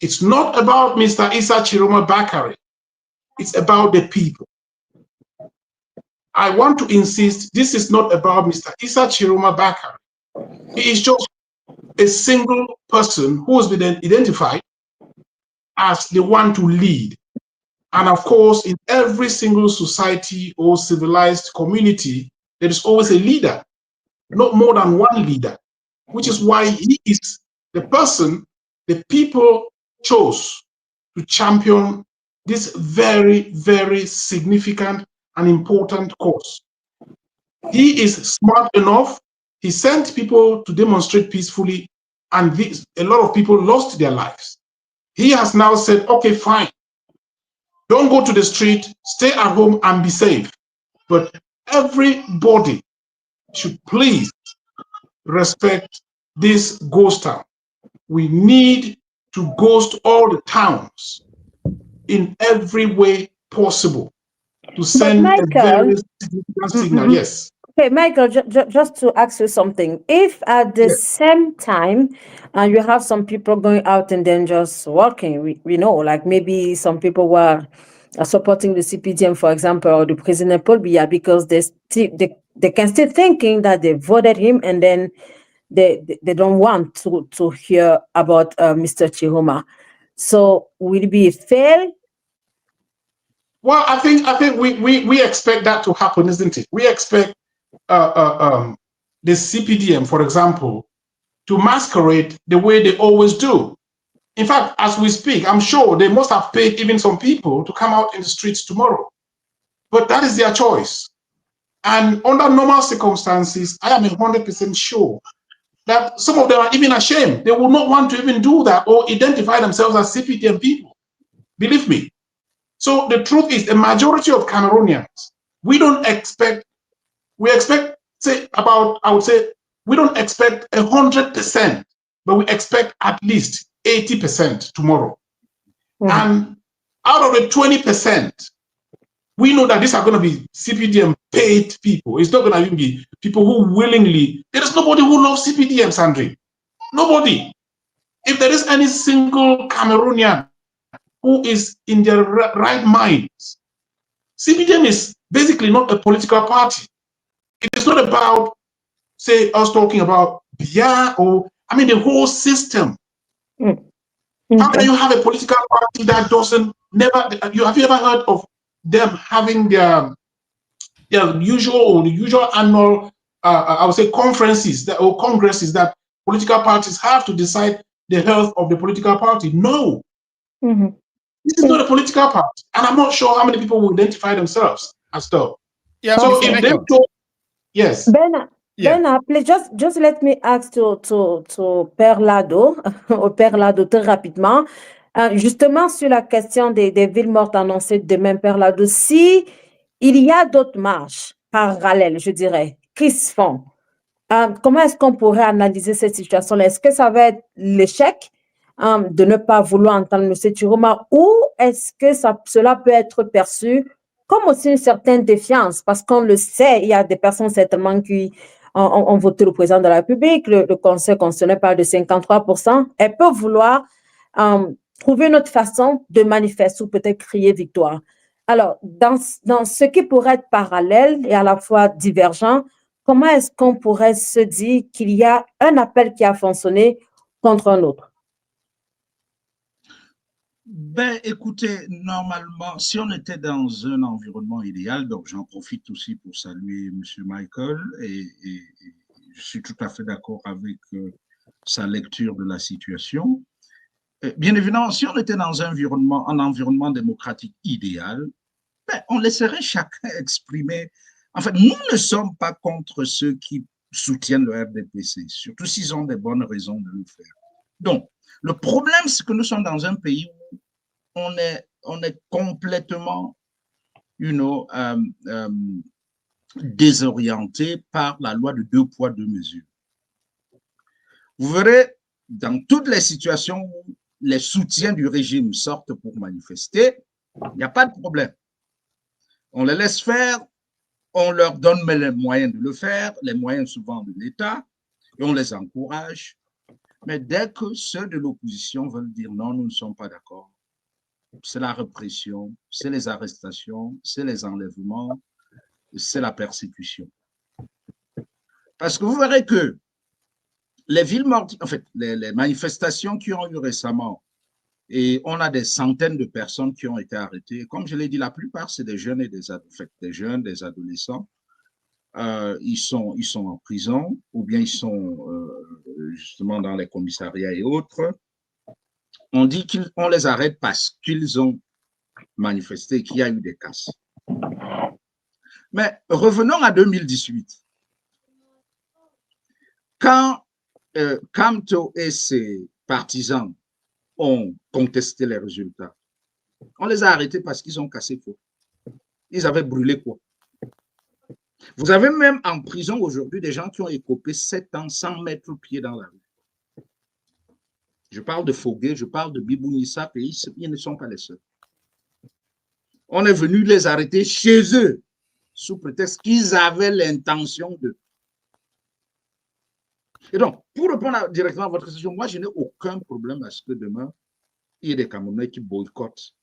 It's not about Mr. Issa Tchiroma Bakary. It's about the people. I want to insist, this is not about Mr. Issa Tchiroma Bakary. He is just a single person who has been identified as the one to lead. And of course, in every single society or civilized community, there is always a leader, not more than one leader, which is why he is the person the people chose to champion this very, very significant and important cause. He is smart enough. He sent people to demonstrate peacefully, and a lot of people lost their lives. He has now said, okay, fine. Don't go to the street, stay at home and be safe. But everybody should please respect this ghost town. We need to ghost all the towns in every way possible to send a very significant signal. Yes. Okay, Michael, just to ask you something. If at the same time you have some people going out and then just walking, we know, like maybe some people were supporting the CPDM, for example, or the President Paul Biya, because they can still thinking that they voted him, and then they don't want to hear about Mr. Tchiroma. So will it be fair? Well, I think we expect that to happen, isn't it? We expect the CPDM, for example, to masquerade the way they always do. In fact, as we speak, I'm sure they must have paid even some people to come out in the streets tomorrow. But that is their choice. And under normal circumstances, I am 100% sure that some of them are even ashamed. They will not want to even do that or identify themselves as CPDM people. Believe me. So the truth is, the majority of Cameroonians, we expect, say about, I would say, we don't expect 100%, but we expect at least 80% tomorrow. And out of the 20%, we know that these are going to be CPDM paid people. It's not going to even be people who willingly, there is nobody who loves CPDM, Sandri. Nobody. If there is any single Cameroonian who is in their right minds, CPDM is basically not a political party. It is not about, say, us talking about Biya or, I mean, the whole system. How can you have a political party that doesn't, have you ever heard of them having their usual annual, I would say, conferences or congresses that political parties have to decide the health of the political party? No. This is not a political party. And I'm not sure how many people will identify themselves as though. Yeah, so if they do, yes. Bernard, please just let me ask to Père Lado, au Père Lado très rapidement, justement sur la question des villes mortes annoncées demain, Père Lado, si il y a d'autres marches parallèles, je dirais, qui se font, comment est-ce qu'on pourrait analyser cette situation-là? Est-ce que ça va être l'échec de ne pas vouloir entendre M. Tchiroma, ou est-ce que cela peut être perçu comme aussi une certaine défiance? Parce qu'on le sait, il y a des personnes certainement qui ont voté le président de la République, le Conseil constitutionnel parle de 53%. Elles peuvent vouloir trouver une autre façon de manifester ou peut-être crier victoire. Alors, dans ce qui pourrait être parallèle et à la fois divergent, comment est-ce qu'on pourrait se dire qu'il y a un appel qui a fonctionné contre un autre? Ben, écoutez, normalement, si on était dans un environnement idéal, donc j'en profite aussi pour saluer M. Michael, et je suis tout à fait d'accord avec sa lecture de la situation. Bien évidemment, si on était dans un environnement démocratique idéal, ben, on laisserait chacun exprimer. En fait, nous ne sommes pas contre ceux qui soutiennent le RDPC, surtout s'ils ont des bonnes raisons de le faire. Donc, le problème, c'est que nous sommes dans un pays où on est complètement, désorienté par la loi de 2 poids 2 mesures. Vous verrez, dans toutes les situations où les soutiens du régime sortent pour manifester, il n'y a pas de problème. On les laisse faire, on leur donne les moyens de le faire, les moyens souvent de l'État, et on les encourage. Mais dès que ceux de l'opposition veulent dire non, nous ne sommes pas d'accord, c'est la répression, c'est les arrestations, c'est les enlèvements, c'est la persécution. Parce que vous verrez que les villes mortes, en fait, les manifestations qui ont eu récemment, et on a des centaines de personnes qui ont été arrêtées. Comme je l'ai dit, la plupart, c'est des jeunes et des adolescents. Ils sont en prison, ou bien ils sont justement dans les commissariats et autres. On dit qu'on les arrête parce qu'ils ont manifesté, qu'il y a eu des casses. Mais revenons à 2018. Quand Camto et ses partisans ont contesté les résultats, on les a arrêtés parce qu'ils ont cassé quoi? Ils avaient brûlé quoi? Vous avez même en prison aujourd'hui des gens qui ont écopé 7 ans sans mettre pied dans la rue. Je parle de Fogué, je parle de Bibounissa, ils ne sont pas les seuls. On est venu les arrêter chez eux, sous prétexte qu'ils avaient l'intention de. Et donc, pour répondre directement à votre question, moi, je n'ai aucun problème à ce que demain, il y ait des Camerounais qui boycottent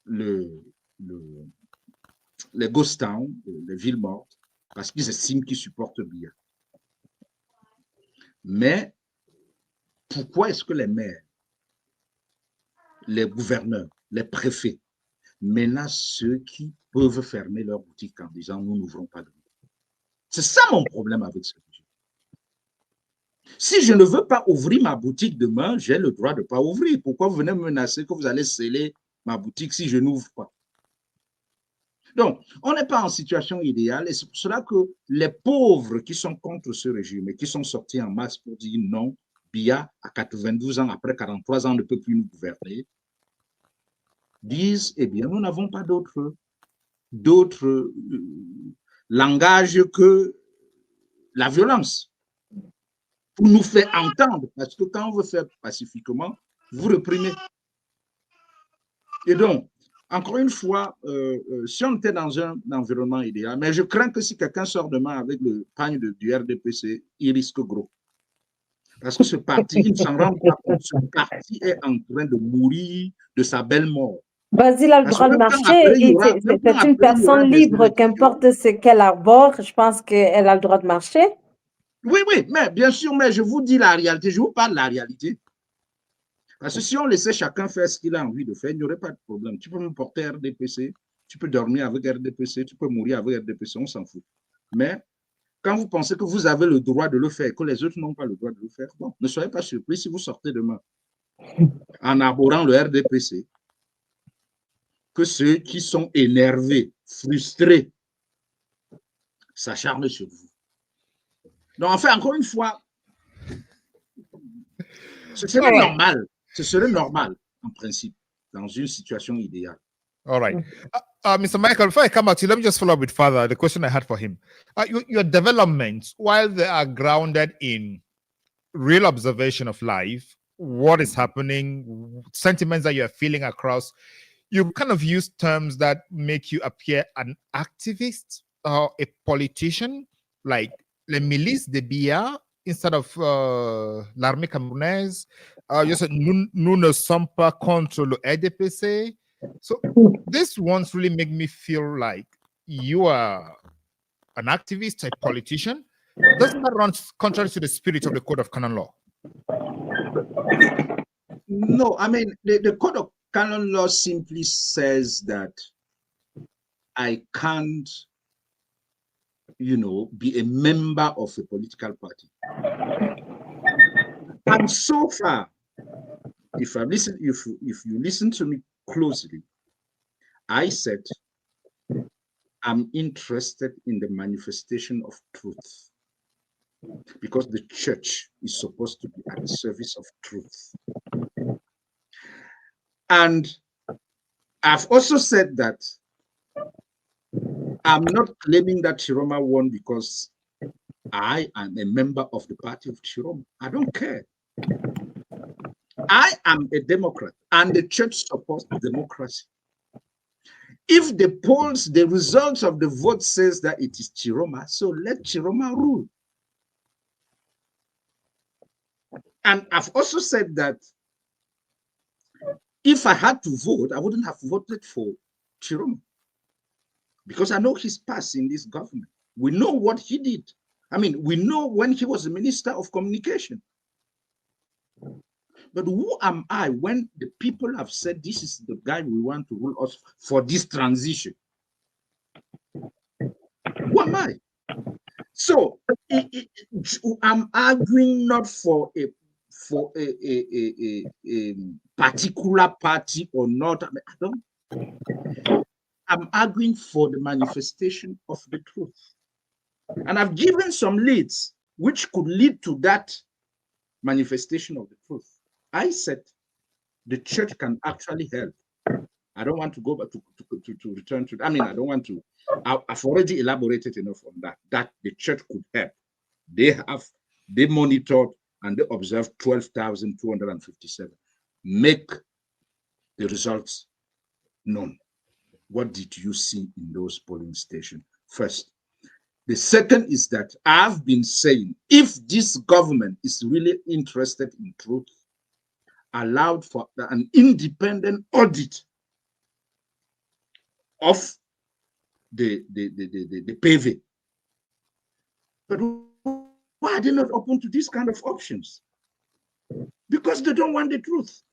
les ghost towns, les villes mortes, parce qu'ils estiment qu'ils supportent bien. Mais pourquoi est-ce que les maires, les gouverneurs, les préfets menacent ceux qui peuvent fermer leur boutique en disant nous n'ouvrons pas de boutique. C'est ça mon problème avec ce budget. Si je ne veux pas ouvrir ma boutique demain, j'ai le droit de ne pas ouvrir. Pourquoi vous venez me menacer que vous allez sceller ma boutique si je n'ouvre pas? Donc, on n'est pas en situation idéale et c'est pour cela que les pauvres qui sont contre ce régime et qui sont sortis en masse pour dire non, Biya, à 92 ans, après 43 ans, ne peut plus nous gouverner, disent, eh bien, nous n'avons pas d'autre langage que la violence pour nous faire entendre, parce que quand on veut faire pacifiquement, vous reprimez. Et donc, encore une fois, si on était dans un environnement idéal, mais je crains que si quelqu'un sort demain avec le pagne du RDPC, il risque gros. Parce que ce parti, il ne s'en rend pas compte, ce parti est en train de mourir de sa belle mort. Basile a le droit de marcher, c'est une personne libre, qu'importe ce qu'elle arbore, je pense qu'elle a le droit de marcher. Oui, oui, mais bien sûr, mais je vous dis la réalité, je vous parle de la réalité. Parce que si on laissait chacun faire ce qu'il a envie de faire, il n'y aurait pas de problème. Tu peux me porter RDPC, tu peux dormir avec RDPC, tu peux mourir avec RDPC, on s'en fout. Mais quand vous pensez que vous avez le droit de le faire, que les autres n'ont pas le droit de le faire, bon, ne soyez pas surpris si vous sortez demain en arborant le RDPC, que ceux qui sont énervés, frustrés, s'acharnent sur vous. Donc, enfin, encore une fois, ce serait normal. Ce serait normal, en principe, dans une situation idéale. All right. Mr. Michael, before I come back to you, let me just follow up with Father, the question I had for him. Your developments, while they are grounded in real observation of life, what is happening, sentiments that you're feeling across, you kind of use terms that make you appear an activist or a politician, like les milices de Biya, instead of l'armée camerounaise. You said, nous ne sommes pas contre le RDPC. So this ones really make me feel like you are an activist, a politician. Doesn't that run contrary to the spirit of the Code of Canon Law? No, I mean, the Code of Canon Law simply says that I can't, you know, be a member of a political party. And so far, if you listen to me closely, I said I'm interested in the manifestation of truth because the church is supposed to be at the service of truth. And I've also said that I'm not claiming that Tchiroma won because I am a member of the party of Tchiroma. I don't care. I am a Democrat and the church supports democracy. If the polls, the results of the vote says that it is Tchiroma, so let Tchiroma rule. And I've also said that if I had to vote, I wouldn't have voted for Tchiroma because I know his past in this government. We know what he did. I mean, we know when he was the Minister of Communication. But who am I when the people have said this is the guy we want to rule us for this transition? Who am I? So I'm arguing not for a particular party or not. I mean, I'm arguing for the manifestation of the truth. And I've given some leads which could lead to that manifestation of the truth. I said the church can actually help. I don't want to go back to return to, I mean, I don't want to, I've already elaborated enough on that the church could help. They monitored and they observed 12,257. Make the results known. What did you see in those polling stations? First. The second is that I've been saying, if this government is really interested in truth, allowed for an independent audit of the PV. But why are they not open to this kind of options? Because they don't want the truth.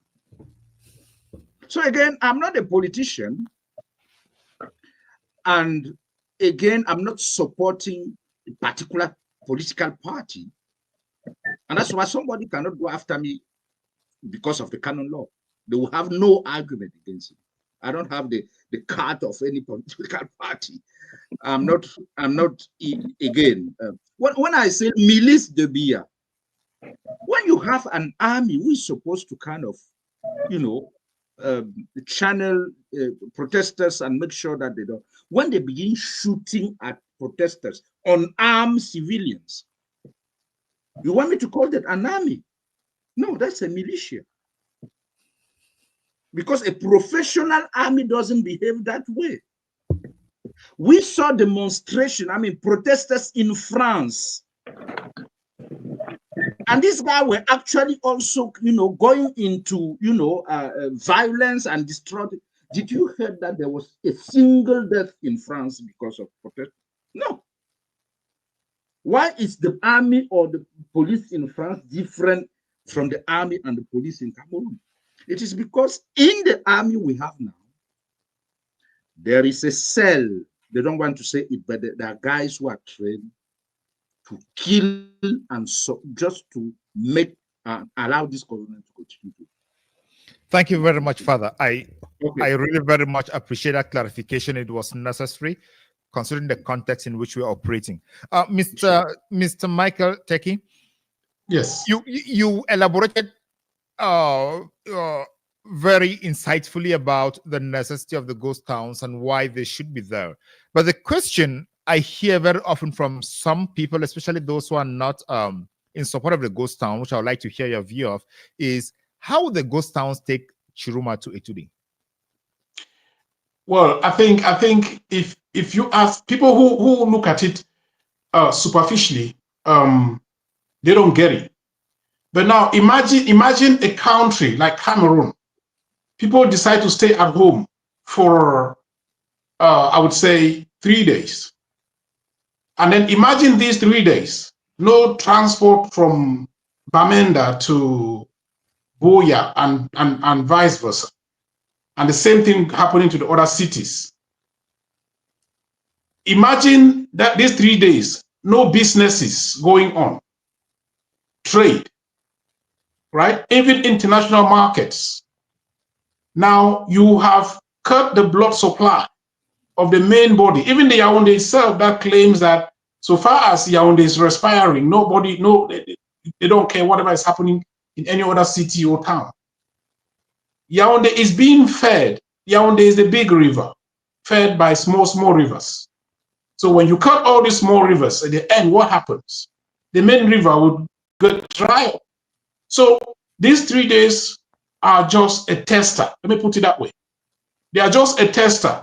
So again, I'm not a politician. And again, I'm not supporting a particular political party. And that's why somebody cannot go after me because of the canon law. They will have no argument against it. I don't have the card of any political party. I'm not again. When I say milice de Biya, when you have an army who is supposed to kind of, channel protesters and make sure that they don't, when they begin shooting at protesters, unarmed civilians, you want me to call that an army? No, that's a militia. Because a professional army doesn't behave that way. We saw demonstration, protesters in France. And these guys were actually also, going into, violence and destruction. Did you hear that there was a single death in France because of protest? No. Why is the army or the police in France different from the army and the police in Cameroon? It is because in the army we have now, there is a cell. They don't want to say it, but there are guys who are trained to kill and just to make allow this government to continue. Thank you very much, Father. I really very much appreciate that clarification. It was necessary, considering the context in which we are operating. Mr. Michael Teki, yes, you elaborated very insightfully about the necessity of the ghost towns and why they should be there. But the question I hear very often from some people, especially those who are not in support of the ghost town, which I would like to hear your view of, is how the ghost towns take Tchiroma to Etudi? Well, I think if you ask people who look at it superficially, they don't get it. But now imagine a country like Cameroon. People decide to stay at home for I would say 3 days. And then imagine these 3 days, no transport from Bamenda to Biya and vice versa. And the same thing happening to the other cities. Imagine that these 3 days, no businesses going on, trade, right? Even international markets. Now you have cut the blood supply of the main body. Even the Yaoundé itself that claims that so far as Yaoundé is respiring, they don't care whatever is happening in any other city or town. Yaoundé is being fed. Yaoundé is the big river, fed by small rivers. So when you cut all these small rivers, at the end, what happens? The main river would get dry up. So these 3 days are just a tester. Let me put it that way. They are just a tester.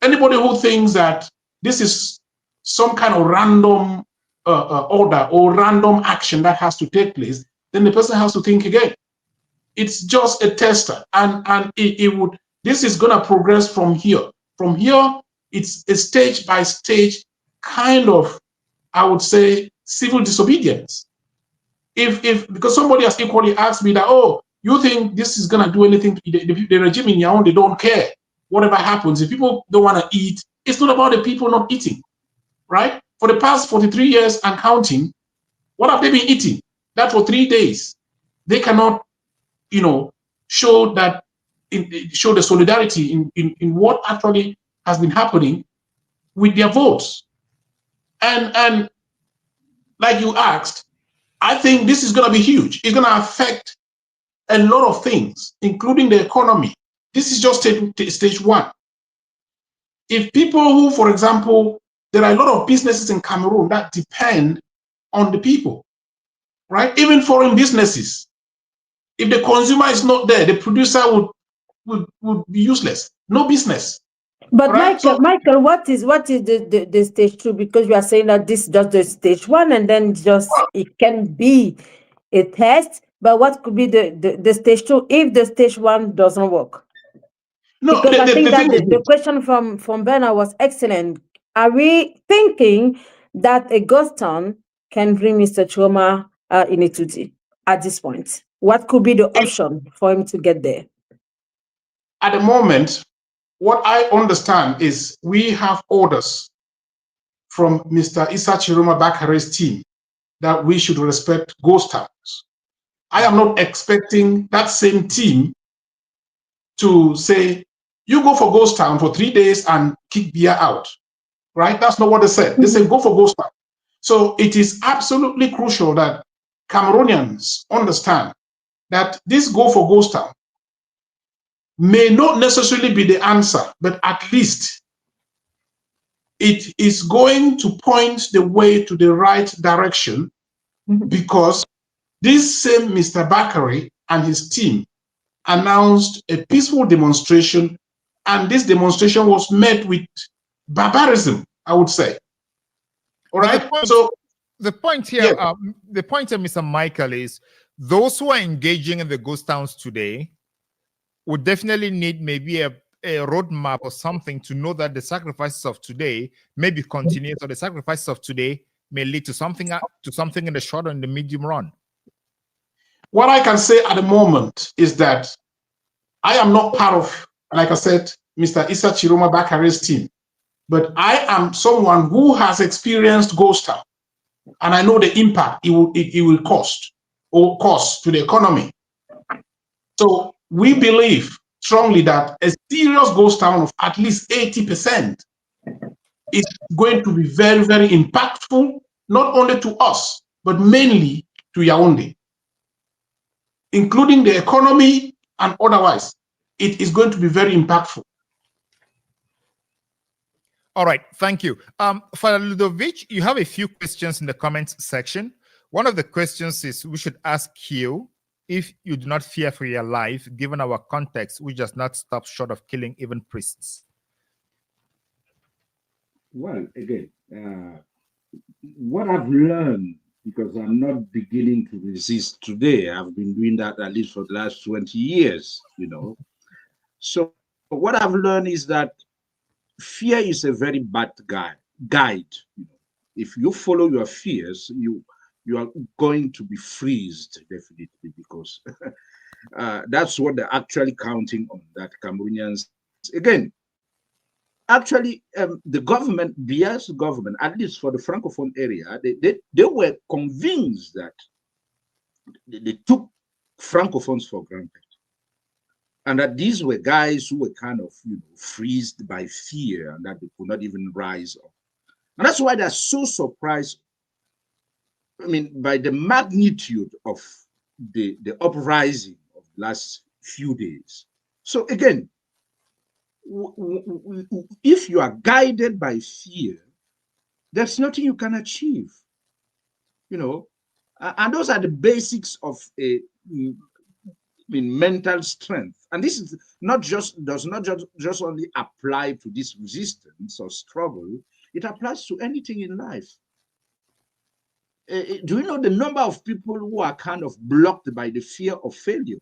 Anybody who thinks that this is some kind of random order or random action that has to take place, then the person has to think again. It's just a tester, and this is going to progress from here. From here, it's a stage by stage kind of, I would say, civil disobedience. Because somebody has equally asked me that, oh, you think this is going to do anything? The regime in Yaoundé don't care. Whatever happens, if people don't want to eat, it's not about the people not eating, right? For the past 43 years and counting, what have they been eating? That for 3 days, they cannot, show the solidarity in what actually has been happening with their votes. And like you asked, I think this is going to be huge. It's going to affect a lot of things, including the economy. This is just stage one. If people who, for example, there are a lot of businesses in Cameroon that depend on the people, right? Even foreign businesses. If the consumer is not there, the producer would be useless. No business. But right? Michael, what is the stage 2? Because you are saying that this is just the stage 1, and then it can be a test. But what could be the stage 2 if the stage 1 doesn't work? No, because I think that the question from Bernard was excellent. Are we thinking that a ghost town can bring Mr. Tchiroma in Etudi at this point? What could be the option for him to get there? At the moment, what I understand is we have orders from Mr. Issa Tchiroma Bakary's team that we should respect ghost towns. I am not expecting that same team to say, you go for ghost town for 3 days and kick Biya out, right? That's not what they said. They said, go for ghost town. So it is absolutely crucial that Cameroonians understand that this go for ghost town may not necessarily be the answer, but at least it is going to point the way to the right direction, because this same Mr. Bakary and his team announced a peaceful demonstration, and this demonstration was met with barbarism, I would say. All right. The point here, Mr. Michael, is those who are engaging in the ghost towns today would definitely need maybe a roadmap or something to know that the sacrifices of today may be continuous, or the sacrifices of today may lead to something in the short and the medium run. What I can say at the moment is that I am not part of, like I said, Mr. Issa Tchiroma Bakary's team, but I am someone who has experienced ghost town, and I know the impact it will cause to the economy. So we believe strongly that a serious ghost town of at least 80% is going to be very, very impactful, not only to us, but mainly to Yaoundé, including the economy and otherwise. It is going to be very impactful. All right, thank you. Father Ludovic, you have a few questions in the comments section. One of the questions is, we should ask you if you do not fear for your life, given our context, which does not stop short of killing even priests. Well, again, what I've learned, because I'm not beginning to resist today, I've been doing that at least for the last 20 years, you know. So what I've learned is that fear is a very bad guide. You know, if you follow your fears, you are going to be freezed, definitely, because that's what they're actually counting on, that Cameroonians, again, actually, the government, Biya's government, at least for the Francophone area, they were convinced that they took Francophones for granted, and that these were guys who were kind of, you know, freezed by fear, and that they could not even rise up. And that's why they're so surprised, I mean, by the magnitude of the uprising of the last few days. So again, if you are guided by fear, there's nothing you can achieve, you know. And those are the basics of a mental strength. And this is does not just only apply to this resistance or struggle, it applies to anything in life. Do you know the number of people who are kind of blocked by the fear of failure?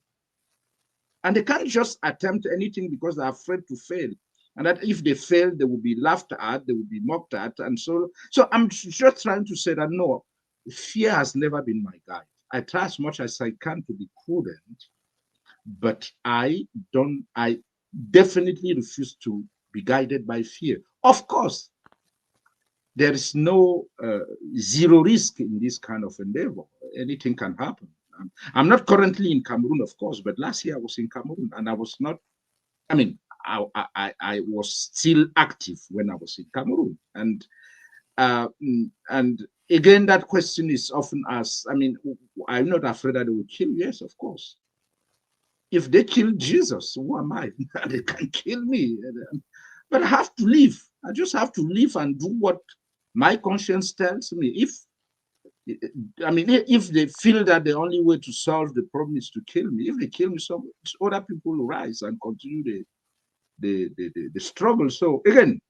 And they can't just attempt anything because they're afraid to fail. And that if they fail, they will be laughed at, they will be mocked at. And so I'm just trying to say that no, fear has never been my guide. I try as much as I can to be prudent, but I definitely refuse to be guided by fear. Of course, there is no zero risk in this kind of endeavor. Anything can happen. I'm not currently in Cameroon, of course, but last year I was in Cameroon, and I was not, I mean, I was still active when I was in Cameroon. And again, that question is often asked. I mean, I'm not afraid that they will kill. Yes, of course. If they kill Jesus, who am I? They can kill me. But I have to live. I just have to live and do what my conscience tells me. If they feel that the only way to solve the problem is to kill me, if they kill me, some other people will rise and continue the struggle. So again,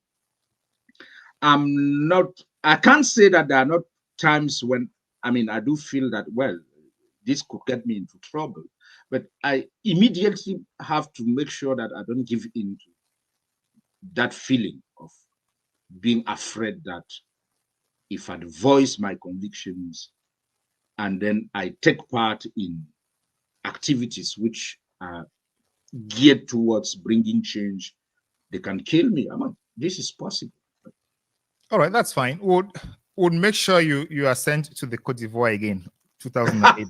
I can't say that there are not times when, I do feel that, well, this could get me into trouble, but I immediately have to make sure that I don't give in to that feeling of being afraid that if I voice my convictions and then I take part in activities which are geared towards bringing change They can kill me. This is possible. All right, that's fine. We'll make sure you are sent to the Côte d'Ivoire again, 2008.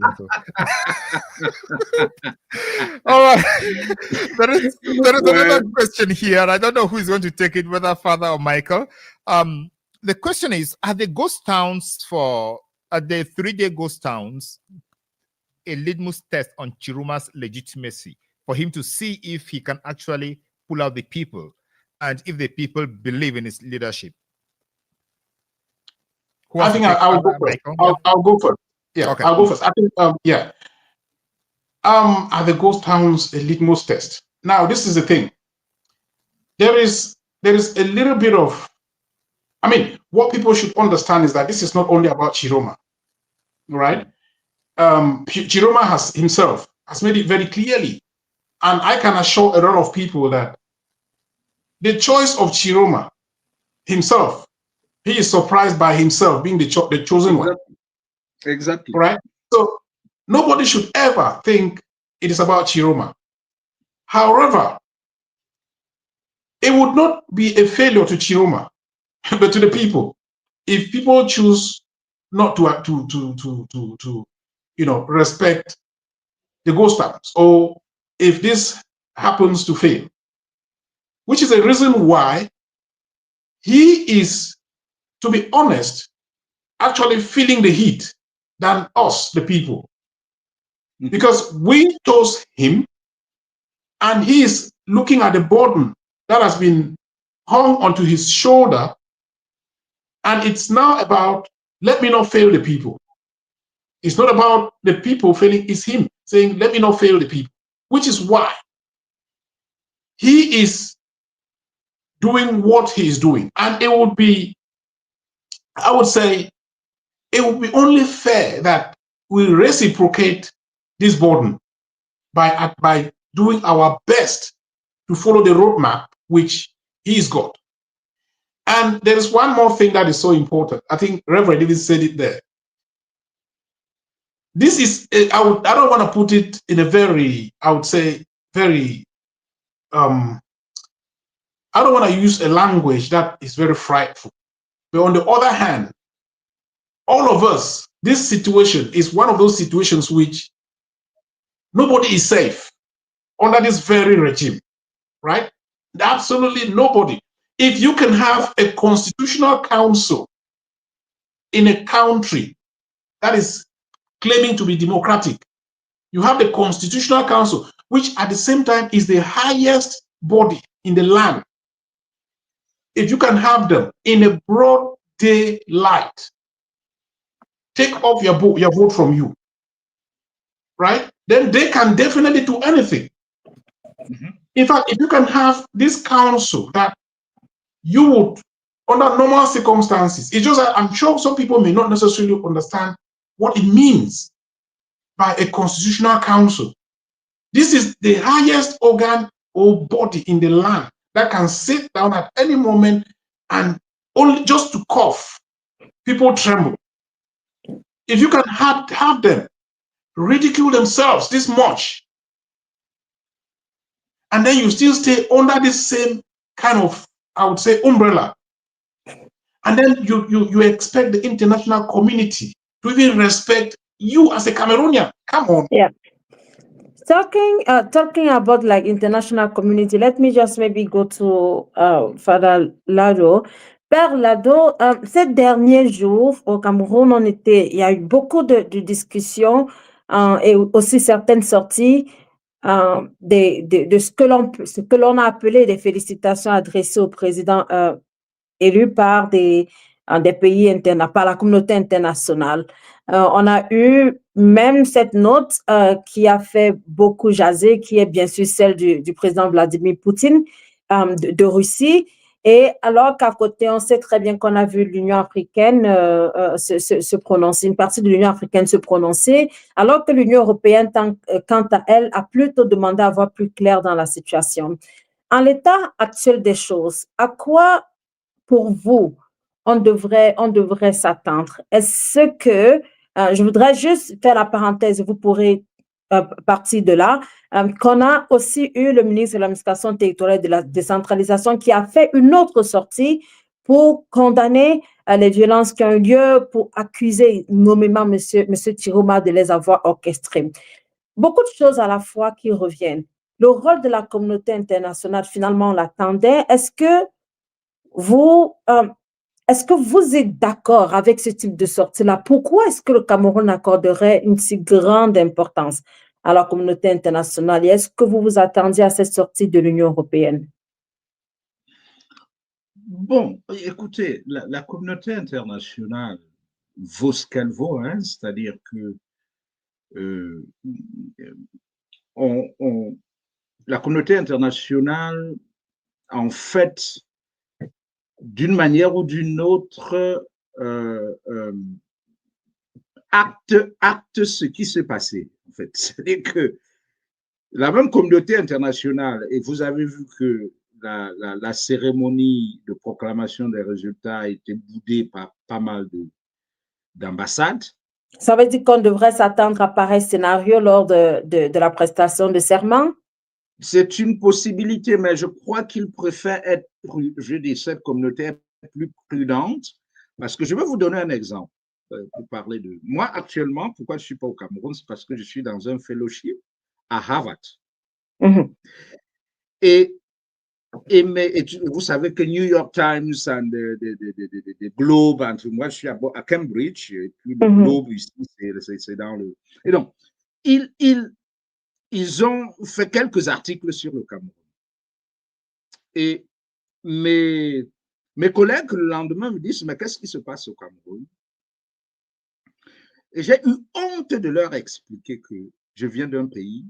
All right. There is another question here. I don't know who is going to take it, whether Father or Michael. The question is: are the 3-day ghost towns a litmus test on Tchiroma's legitimacy for him to see if he can actually pull out the people and if the people believe in his leadership? I think I'll go first. I'll go first. Yeah, okay. I'll go first. I think, are the ghost towns a litmus test? Now, this is the thing. There is a little bit of, what people should understand is that this is not only about Tchiroma, right? Tchiroma himself has made it very clearly, and I can assure a lot of people that the choice of Tchiroma himself, he is surprised by himself being the chosen one. Exactly. Right? So nobody should ever think it is about Tchiroma. However, it would not be a failure to Tchiroma, but to the people. If people choose not to respect the ghost towns, or if this happens to fail, which is a reason why he is, to be honest, actually feeling the heat than us, the people. Because we chose him, and he is looking at the burden that has been hung onto his shoulder, and it's now about, let me not fail the people. It's not about the people failing, it's him saying, let me not fail the people, which is why he is doing what he is doing. And it would be, I would say, it would be only fair that we reciprocate this burden by doing our best to follow the roadmap which he's got. And there is one more thing that is so important. I think Reverend even said it there. This is, I don't want to put it in a very, I would say, very, I don't want to use a language that is very frightful. But on the other hand, all of us, this situation is one of those situations which nobody is safe under this very regime, right? Absolutely nobody. If you can have a constitutional council in a country that is claiming to be democratic, you have the Constitutional Council, which at the same time is the highest body in the land. If you can have them in a broad daylight, take off your vote from you, right? Then they can definitely do anything. In fact, if you can have this council that you would, under normal circumstances, it's just that I'm sure some people may not necessarily understand what it means by a constitutional council. This is the highest organ or body in the land that can sit down at any moment and only just to cough, people tremble. If you can have them ridicule themselves this much, and then you still stay under this same kind of, I would say, umbrella, and then you expect the international community to even respect you as a Cameroonian. Come on. Yeah. Talking about like international community, let me just maybe go to Father Lado. Père Lado, ces derniers jours au Cameroun, il y a eu beaucoup de discussions et aussi certaines sorties de ce que l'on a appelé des félicitations adressées au président élu par des pays par la communauté internationale. On a eu même cette note qui a fait beaucoup jaser, qui est bien sûr celle du président Vladimir Poutine de Russie. Et alors qu'à côté, on sait très bien qu'on a vu l'Union africaine se prononcer, une partie de l'Union africaine se prononcer, alors que l'Union européenne, quant à elle, a plutôt demandé à voir plus clair dans la situation. En l'état actuel des choses, à quoi, pour vous, on devrait s'attendre? Est-ce que, je voudrais juste faire la parenthèse, vous pourrez parti de là, qu'on a aussi eu le ministre de l'administration territoriale de la décentralisation qui a fait une autre sortie pour condamner les violences qui ont eu lieu, pour accuser nommément M. Tchiroma de les avoir orchestrées. Beaucoup de choses à la fois qui reviennent. Le rôle de la communauté internationale, finalement, on l'attendait. Est-ce que vous êtes d'accord avec ce type de sortie-là? Pourquoi est-ce que le Cameroun accorderait une si grande importance à la communauté internationale? Et est-ce que vous vous attendiez à cette sortie de l'Union européenne? Bon, écoutez, la communauté internationale vaut ce qu'elle vaut, hein, c'est-à-dire que la communauté internationale, en fait, d'une manière ou d'une autre, acte ce qui s'est passé, en fait. C'est-à-dire que la même communauté internationale, et vous avez vu que la cérémonie de proclamation des résultats a été boudée par pas mal d'ambassades. Ça veut dire qu'on devrait s'attendre à pareil scénario lors de la prestation de serment? C'est une possibilité, mais je crois qu'il préfère être, je dis, cette communauté plus prudente, parce que je vais vous donner un exemple pour parler de... Moi, actuellement, pourquoi je ne suis pas au Cameroun, c'est parce que je suis dans un fellowship à Harvard. Mm-hmm. Et vous savez que New York Times et Globe, moi je suis à Cambridge, et puis le Globe ici, c'est dans le... Et donc, ils ont fait quelques articles sur le Cameroun. Et mes collègues, le lendemain, me disent, mais qu'est-ce qui se passe au Cameroun? Et j'ai eu honte de leur expliquer que je viens d'un pays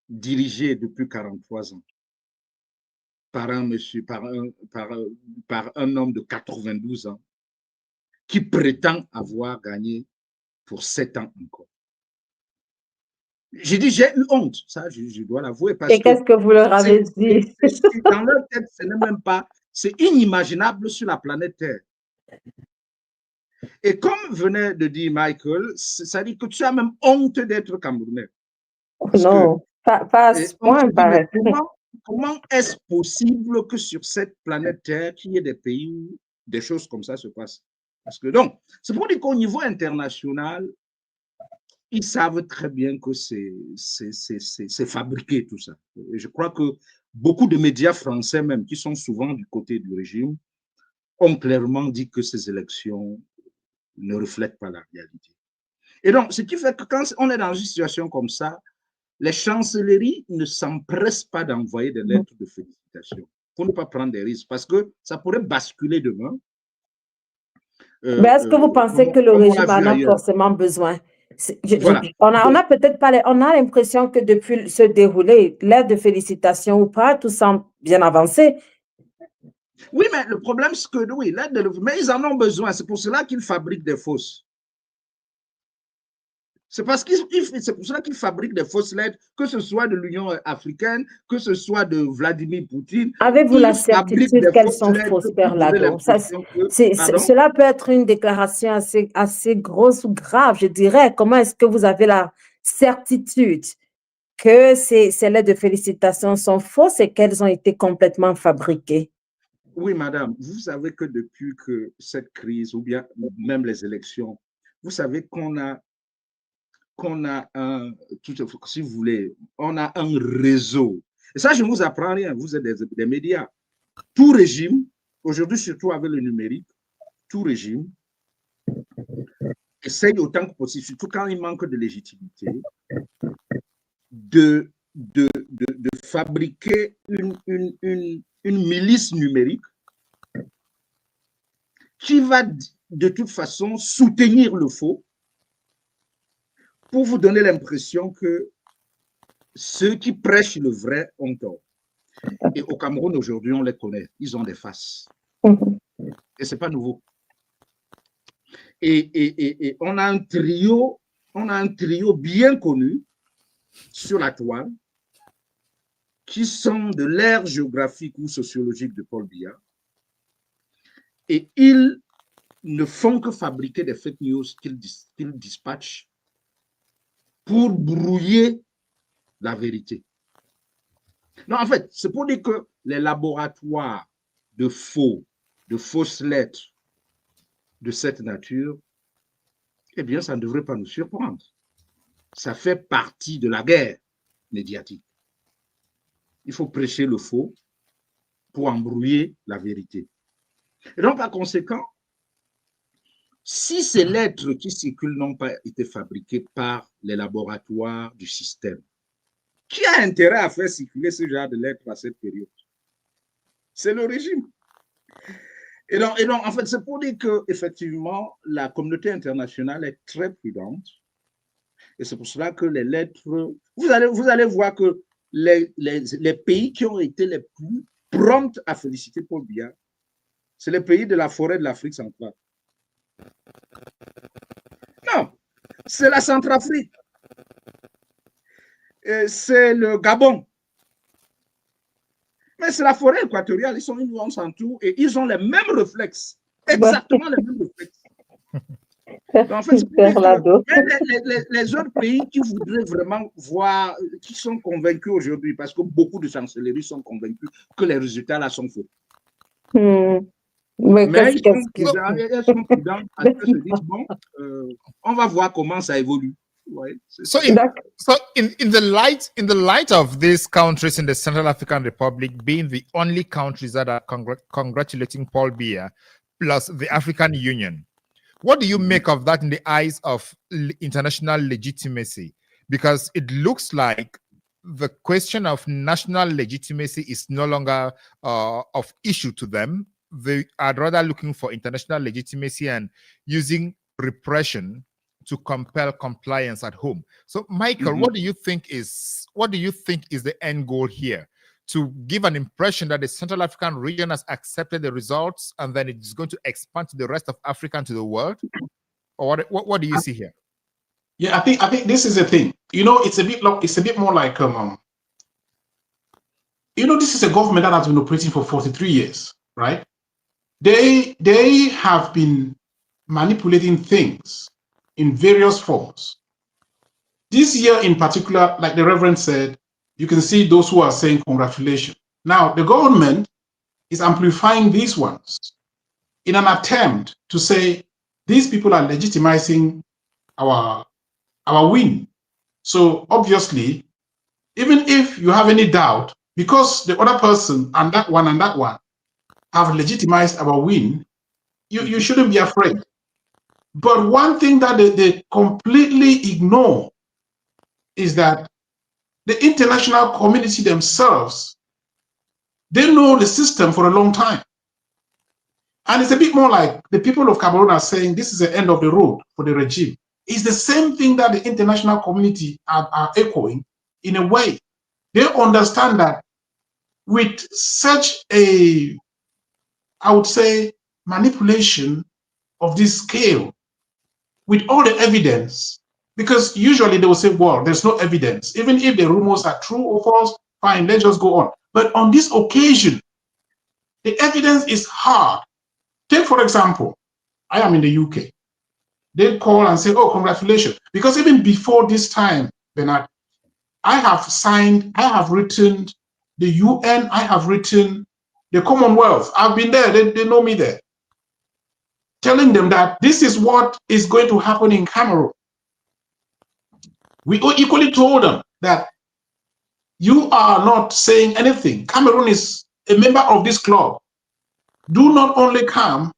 dirigé depuis 43 ans par un monsieur, par un homme de 92 ans qui prétend avoir gagné pour 7 ans encore. J'ai dit, j'ai eu honte, ça je dois l'avouer. Et qu'est-ce que vous leur avez dit? Dans leur tête, ce n'est même pas, c'est inimaginable sur la planète Terre. Et comme venait de dire Michael, ça dit que tu as même honte d'être Camerounais. Non, pas à ce point, pareil. Comment est-ce possible que sur cette planète Terre, qu'il y ait des pays où des choses comme ça se passent? Parce que donc, c'est pour dire qu'au niveau international, ils savent très bien que c'est fabriqué tout ça. Et je crois que beaucoup de médias français même, qui sont souvent du côté du régime, ont clairement dit que ces élections ne reflètent pas la réalité. Et donc, ce qui fait que quand on est dans une situation comme ça, les chancelleries ne s'empressent pas d'envoyer des lettres de félicitations pour ne pas prendre des risques, parce que ça pourrait basculer demain. Mais est-ce que vous pensez que le régime en a forcément besoin? Voilà. On a peut-être pas, on a l'impression que depuis ce déroulé, l'aide de félicitations ou pas, tout semble bien avancé. Oui, mais le problème, c'est que oui, mais ils en ont besoin. C'est pour cela qu'ils fabriquent des fausses. C'est pour cela qu'ils fabriquent des fausses lettres, que ce soit de l'Union africaine, que ce soit de Vladimir Poutine. Avez-vous la certitude qu'elles sont fausses, Père Lado? Cela peut être une déclaration assez grosse ou grave, je dirais. Comment est-ce que vous avez la certitude que ces lettres de félicitations sont fausses et qu'elles ont été complètement fabriquées? Oui, madame, vous savez que depuis que cette crise, ou bien même les élections, vous savez qu'on a un, si vous voulez, on a un réseau. Et ça, je ne vous apprends rien, vous êtes des médias. Tout régime, aujourd'hui surtout avec le numérique, tout régime essaye autant que possible, surtout quand il manque de légitimité, de fabriquer une milice numérique qui va de toute façon soutenir le faux pour vous donner l'impression que ceux qui prêchent le vrai ont tort. Et au Cameroun, aujourd'hui, on les connaît. Ils ont des faces. Et ce n'est pas nouveau. Et on a un trio bien connu sur la toile qui sont de l'ère géographique ou sociologique de Paul Biya. Et ils ne font que fabriquer des fake news qu'ils dispatchent pour brouiller la vérité. Non, en fait, c'est pour dire que les laboratoires de fausses lettres de cette nature, eh bien, ça ne devrait pas nous surprendre. Ça fait partie de la guerre médiatique. Il faut prêcher le faux pour embrouiller la vérité. Et donc, par conséquent, si ces lettres qui circulent n'ont pas été fabriquées par les laboratoires du système, qui a intérêt à faire circuler ce genre de lettres à cette période? C'est le régime. Et donc, en fait, c'est pour dire qu'effectivement, la communauté internationale est très prudente. Et c'est pour cela que les lettres, vous allez voir que les pays qui ont été les plus prompts à féliciter Paul Biya, c'est les pays de la forêt de l'Afrique centrale. Non, c'est la Centrafrique. C'est le Gabon. Mais c'est la forêt équatoriale, ils sont une nuance en tout et ils ont les mêmes réflexes, exactement les mêmes réflexes. Donc, en fait, les autres pays qui voudraient vraiment voir, qui sont convaincus aujourd'hui, parce que beaucoup de chancelleries sont convaincus que les résultats là sont faux. Mais ils sont prudents parce qu'ils se disent, bon, on va voir comment ça évolue. Ouais, so in the light of these countries in the Central African Republic being the only countries that are congratulating Paul Biya plus the African Union, what do you make of that in the eyes of international legitimacy? Because it looks like the question of national legitimacy is no longer of issue to them. They are rather looking for international legitimacy and using repression to compel compliance at home. So, Michael, what do you think is the end goal here? To give an impression that the Central African region has accepted the results and then it's going to expand to the rest of Africa and to the world? Or what do you see here? Yeah, I think this is the thing. You know, it's a bit more like you know, this is a government that has been operating for 43 years, right? They have been manipulating things in various forms. This year in particular, like the Reverend said, you can see those who are saying congratulations. Now, the government is amplifying these ones in an attempt to say these people are legitimizing our win. So obviously, even if you have any doubt, because the other person and that one have legitimized our win, you shouldn't be afraid. But one thing that they completely ignore is that the international community themselves, they know the system for a long time. And it's a bit more like the people of Cameroon are saying this is the end of the road for the regime. It's the same thing that the international community are echoing in a way. They understand that with such a, I would say, manipulation of this scale, with all the evidence, because usually they will say, well, there's no evidence. Even if the rumors are true or false, fine, let's just go on. But on this occasion, the evidence is hard. Take, for example, I am in the UK. They call and say, oh, congratulations. Because even before this time, Bernard, I have written the UN, I have written the Commonwealth. I've been there, they know me there. Telling them that this is what is going to happen in Cameroon. We equally told them that you are not saying anything. Cameroon is a member of this club. Do not only come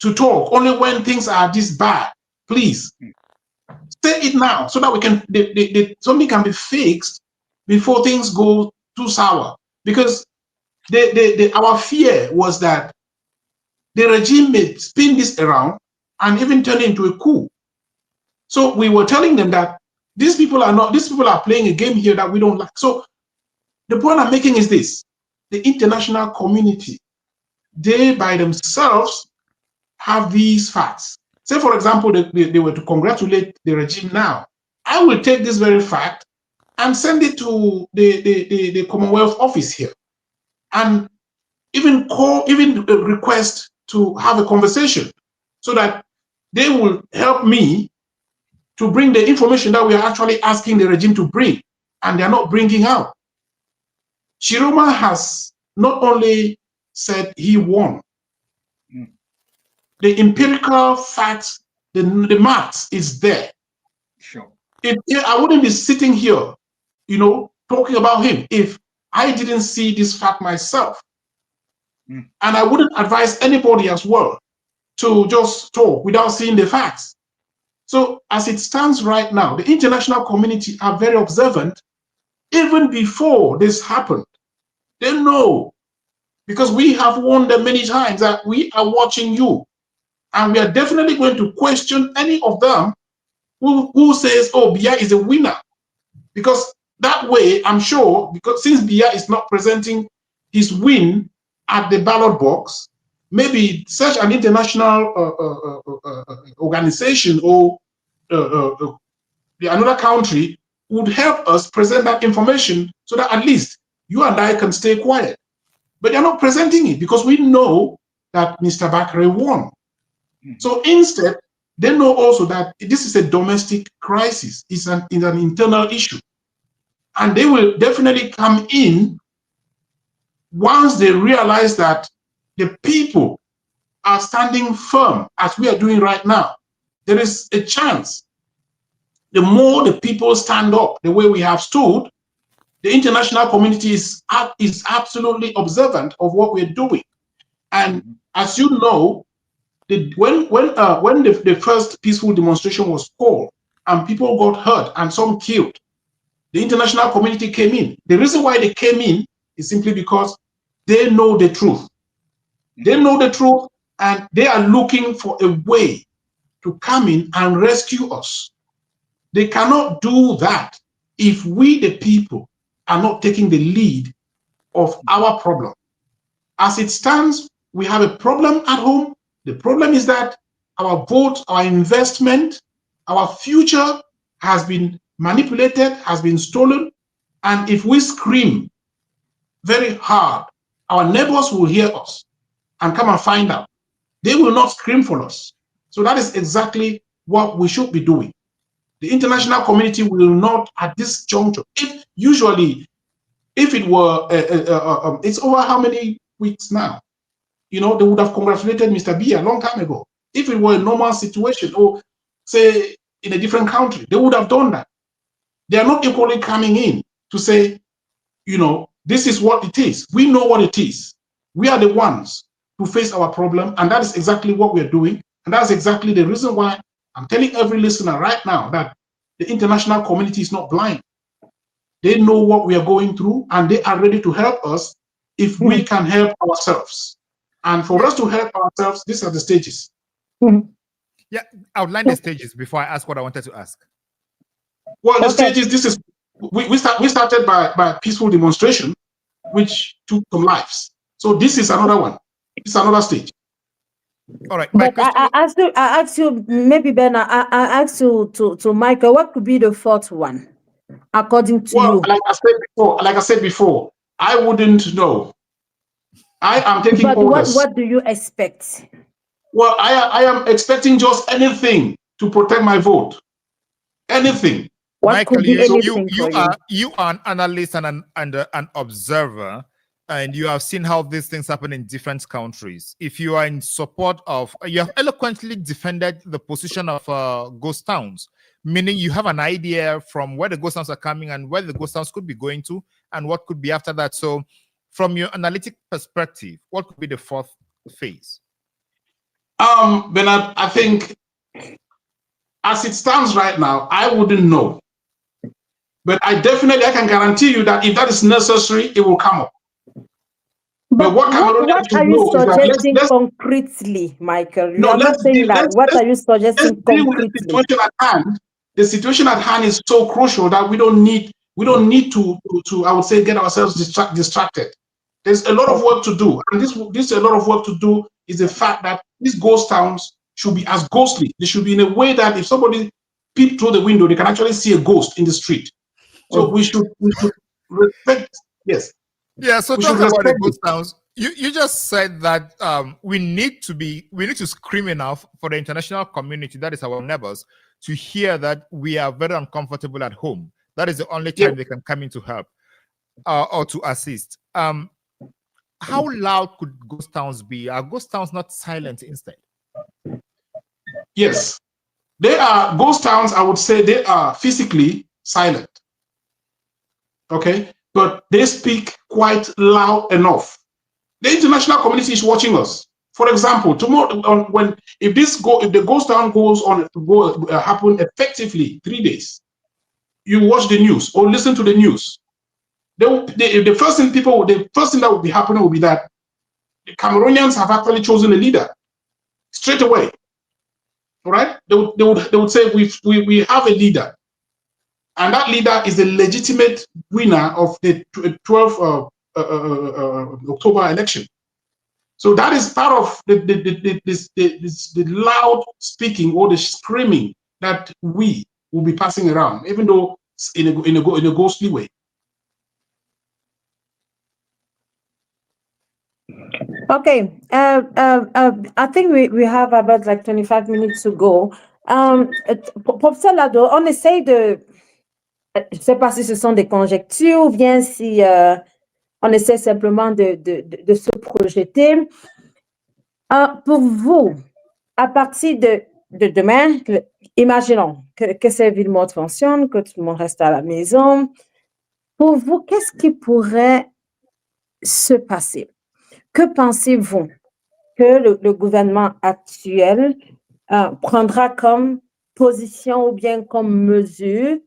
to talk, only when things are this bad. Please, say it now so that we can something can be fixed before things go too sour. Because our fear was that the regime may spin this around and even turn it into a coup. So we were telling them that these people are playing a game here that we don't like. So the point I'm making is this: the international community, they by themselves have these facts. Say, for example, they were to congratulate the regime now. I will take this very fact and send it to the Commonwealth office here, and even request to have a conversation so that they will help me to bring the information that we are actually asking the regime to bring, and they're not bringing out. Tchiroma has not only said he won, the empirical facts, the maths is there. Sure. I wouldn't be sitting here, talking about him if I didn't see this fact myself. And I wouldn't advise anybody as well to just talk without seeing the facts. So as it stands right now, the international community are very observant. Even before this happened, they know, because we have warned them many times that we are watching you. And we are definitely going to question any of them who says, oh, Biya is a winner. Because that way, I'm sure, because since Biya is not presenting his win at the ballot box, maybe such an international organization or another country would help us present that information so that at least you and I can stay quiet. But they're not presenting it because we know that Mr. Bakary won. So instead, they know also that this is a domestic crisis. It's an internal issue. And they will definitely come in once they realize that the people are standing firm as we are doing right now. There is a chance. The more the people stand up the way we have stood, the international community is absolutely observant of what we're doing. And as you know, when the first peaceful demonstration was called and people got hurt and some killed, the international community came in. The reason why they came in is simply because they know the truth. They know the truth and they are looking for a way to come in and rescue us. They cannot do that if we, the people, are not taking the lead of our problem. As it stands, we have a problem at home. The problem is that our vote, our investment, our future has been manipulated, has been stolen. And if we scream very hard, our neighbors will hear us and come and find out. They will not scream for us. So that is exactly what we should be doing. The international community will not, at this juncture, if it were, it's over how many weeks now? They would have congratulated Mr. Biya a long time ago. If it were a normal situation, or say in a different country, they would have done that. They are not equally coming in to say, this is what it is. We know what it is. We are the ones who face our problem, and that is exactly what we are doing. And that's exactly the reason why I'm telling every listener right now that the international community is not blind. They know what we are going through, and they are ready to help us if we can help ourselves. And for us to help ourselves, these are the stages. Yeah, outline the stages before I ask what I wanted to ask. Well, the stages, we started by peaceful demonstration, which took some lives. So this is another one. It's another stage. All right. But I asked you, maybe Ben, I asked you to Michael, what could be the fourth one, according to you? Like I said before, I wouldn't know. I am taking orders. What do you expect? Well, I am expecting just anything to protect my vote. Anything. Michael, you are an analyst and an observer, and you have seen how these things happen in different countries. If you are in support of, you have eloquently defended the position of ghost towns, meaning you have an idea from where the ghost towns are coming and where the ghost towns could be going to and what could be after that. So from your analytic perspective, what could be the fourth phase? Bernard, I think as it stands right now, I wouldn't know. But I can guarantee you that if that is necessary, it will come up. But what are you suggesting concretely, Michael? You are not saying that. What are you suggesting concretely? The situation at hand is so crucial that we don't need to I would say, get ourselves distracted. There's a lot of work to do, and this a lot of work to do is the fact that these ghost towns should be as ghostly. They should be in a way that if somebody peep through the window, they can actually see a ghost in the street. So we should respect. Yes. Yeah. So talk about the ghost towns. You just said that we need to scream enough for the international community, that is our neighbors, to hear that we are very uncomfortable at home. That is the only time they can come in to help or to assist. How loud could ghost towns be? Are ghost towns not silent instead? Yes, they are ghost towns. I would say they are physically silent. Okay, but they speak quite loud enough. The international community is watching us. For example, tomorrow, if the ghost town goes on to happen effectively 3 days, you watch the news or listen to the news. The first thing that will be happening will be that the Cameroonians have actually chosen a leader straight away. All right, they would say we have a leader, and that leader is the legitimate winner of the 12th October election. So that is part of the loud speaking or the screaming that we will be passing around, even though in a ghostly way. Okay, I think we have about like 25 minutes to go. Professeur Lado, on essaye de, je ne sais pas si ce sont des conjectures ou bien si on essaie simplement de se projeter. Pour vous, à partir de demain, imaginons que ces villes mortes fonctionnent, que tout le monde reste à la maison. Pour vous, qu'est-ce qui pourrait se passer? Que pensez-vous que le gouvernement actuel prendra comme position ou bien comme mesure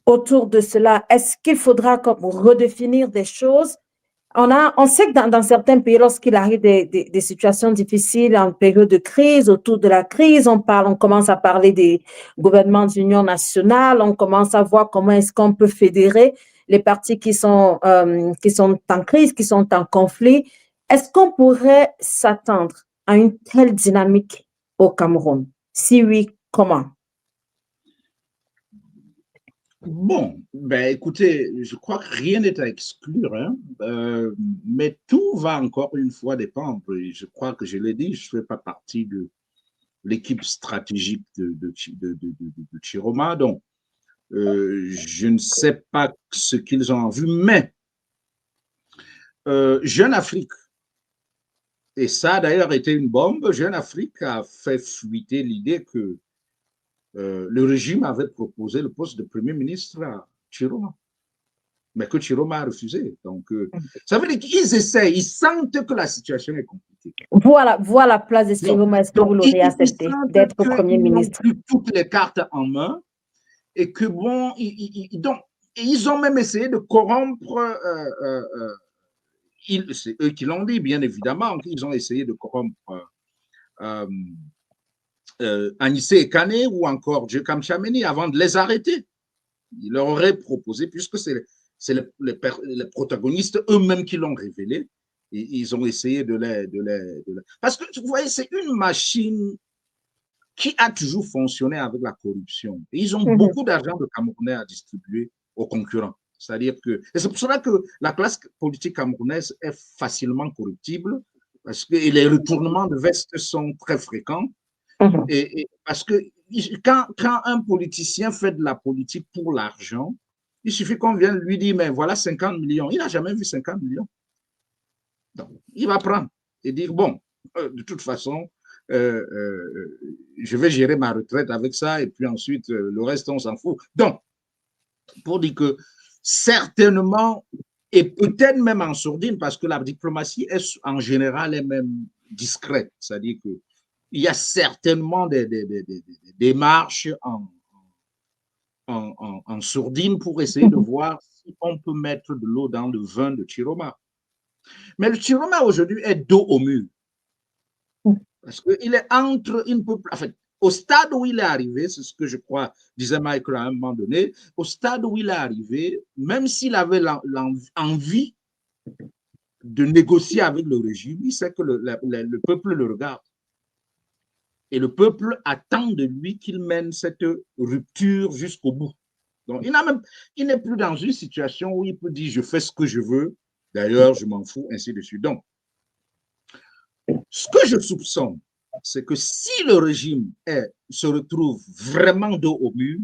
autour de cela? Est-ce qu'il faudra comme redéfinir des choses? On sait que dans certains pays, lorsqu'il arrive des situations difficiles en période de crise, autour de la crise, on commence à parler des gouvernements d'union nationale, on commence à voir comment est-ce qu'on peut fédérer les partis qui sont en crise, qui sont en conflit. Est-ce qu'on pourrait s'attendre à une telle dynamique au Cameroun? Si oui, comment? Bon, ben écoutez, je crois que rien n'est à exclure, hein, mais tout va encore une fois dépendre. Et je crois que je l'ai dit, je ne fais pas partie de l'équipe stratégique de Tchiroma, donc je ne sais pas ce qu'ils ont en vue, mais Jeune Afrique, et ça a d'ailleurs été une bombe, Jeune Afrique a fait fuiter l'idée que le régime avait proposé le poste de Premier ministre à Tchiroma, mais que Tchiroma a refusé. Donc, ça veut dire qu'ils essaient, ils sentent que la situation est compliquée. Voilà place de Tchiroma, est-ce que vous l'aurez accepté d'être Premier ministre? Ils ont toutes les cartes en main et que bon, ils ont même essayé de corrompre, c'est eux qui l'ont dit, bien évidemment, qu'ils ont essayé de corrompre Anissé et Kane ou encore Djekam Chameni avant de les arrêter. Il leur aurait proposé, puisque c'est les protagonistes eux-mêmes qui l'ont révélé, et ils ont essayé de les... Parce que, vous voyez, c'est une machine qui a toujours fonctionné avec la corruption. Et ils ont beaucoup d'argent de Camerounais à distribuer aux concurrents. C'est-à-dire que... Et c'est pour cela que la classe politique camerounaise est facilement corruptible, parce que les retournements de veste sont très fréquents. Et parce que quand un politicien fait de la politique pour l'argent, il suffit qu'on vienne lui dire, mais voilà 50 millions. Il n'a jamais vu 50 millions. Donc, il va prendre et dire, bon, de toute façon, je vais gérer ma retraite avec ça et puis ensuite, le reste, on s'en fout. Donc, pour dire que certainement, et peut-être même en sourdine, parce que la diplomatie est en général est même discrète, c'est-à-dire que il y a certainement des démarches en sourdine pour essayer de voir si on peut mettre de l'eau dans le vin de Tchiroma. Mais le Tchiroma aujourd'hui est dos au mur. Parce qu'il est entre une peuple. En fait, au stade où il est arrivé, c'est ce que je crois, disait Michael à un moment donné, au stade où il est arrivé, même s'il avait l'envie de négocier avec le régime, il sait que le peuple le regarde. Et le peuple attend de lui qu'il mène cette rupture jusqu'au bout. Donc, il n'est plus dans une situation où il peut dire je fais ce que je veux, d'ailleurs, je m'en fous, ainsi de suite. Donc, ce que je soupçonne, c'est que si le régime est se retrouve vraiment dos au mur,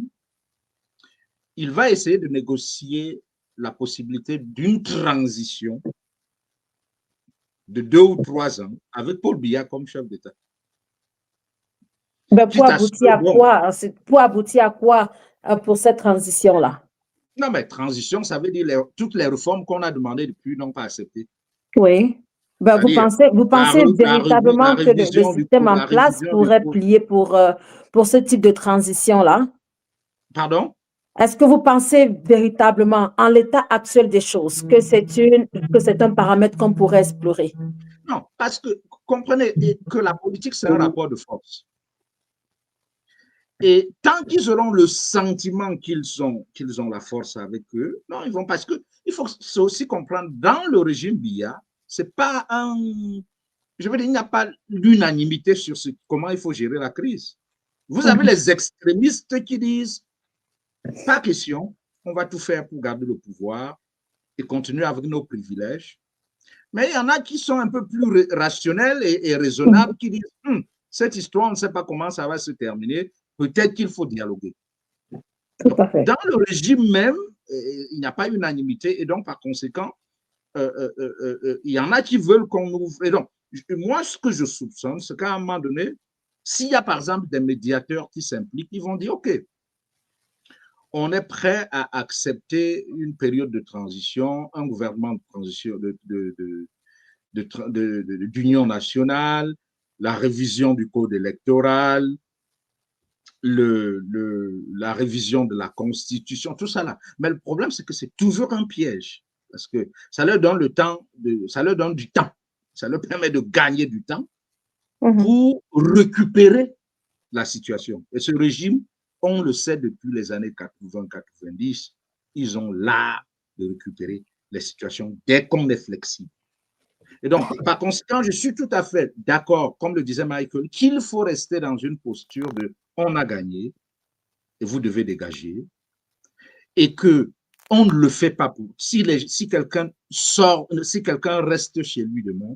il va essayer de négocier la possibilité d'une transition de 2 ou 3 ans avec Paul Biya comme chef d'État. Ben, pour aboutir à quoi? Pour aboutir à quoi pour cette transition-là? Non, mais transition, ça veut dire toutes les réformes qu'on a demandées depuis n'ont pas accepté. Oui. Ben, vous pensez véritablement que le système en place pourrait plier pour ce type de transition-là? Pardon? Est-ce que vous pensez véritablement, en l'état actuel des choses, que c'est un paramètre qu'on pourrait explorer? Non, parce que comprenez que la politique, c'est un rapport de force. Et tant qu'ils auront le sentiment qu'ils ont la force avec eux, non, ils vont, parce que il faut aussi comprendre, dans le régime Biya, c'est pas je veux dire, il n'y a pas l'unanimité sur comment il faut gérer la crise. Vous avez les extrémistes qui disent, pas question, on va tout faire pour garder le pouvoir et continuer avec nos privilèges. Mais il y en a qui sont un peu plus rationnels et raisonnables, qui disent, cette histoire, on ne sait pas comment ça va se terminer, peut-être qu'il faut dialoguer. Donc, dans le régime même, il n'y a pas unanimité, et donc par conséquent, il y en a qui veulent qu'on ouvre. Et donc, moi, ce que je soupçonne, c'est qu'à un moment donné, s'il y a par exemple des médiateurs qui s'impliquent, ils vont dire, OK, on est prêt à accepter une période de transition, un gouvernement de transition d'union nationale, la révision du code électoral, la révision de la Constitution, tout ça là. Mais le problème, c'est que c'est toujours un piège, parce que ça leur donne du temps, ça leur permet de gagner du temps pour récupérer la situation. Et ce régime, on le sait depuis les années 80-90, ils ont l'art de récupérer les situations dès qu'on est flexible. Et donc, par conséquent, je suis tout à fait d'accord, comme le disait Michael, qu'il faut rester dans une posture de « on a gagné et vous devez dégager » et qu'on ne le fait pas pour… Si quelqu'un sort, si quelqu'un reste chez lui demain,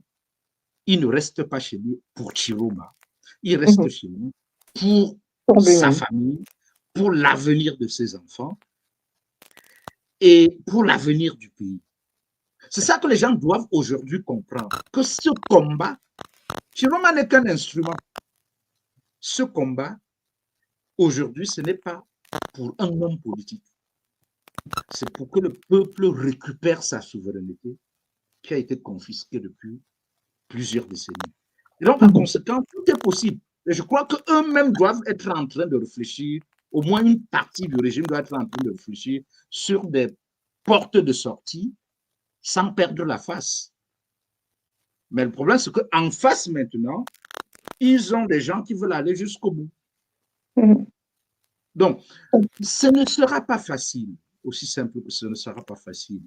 il ne reste pas chez lui pour Tchiroma, il reste chez lui pour sa famille, pour l'avenir de ses enfants et pour l'avenir du pays. C'est ça que les gens doivent aujourd'hui comprendre, que ce combat, Tchiroma n'est qu'un instrument. Ce combat, aujourd'hui, ce n'est pas pour un homme politique. C'est pour que le peuple récupère sa souveraineté qui a été confisquée depuis plusieurs décennies. Et donc, par conséquent, tout est possible. Et je crois qu'eux-mêmes doivent être en train de réfléchir, au moins une partie du régime doit être en train de réfléchir sur des portes de sortie sans perdre la face. Mais le problème, c'est qu'en face maintenant, ils ont des gens qui veulent aller jusqu'au bout. Donc, ce ne sera pas facile, aussi simple que ce ne sera pas facile.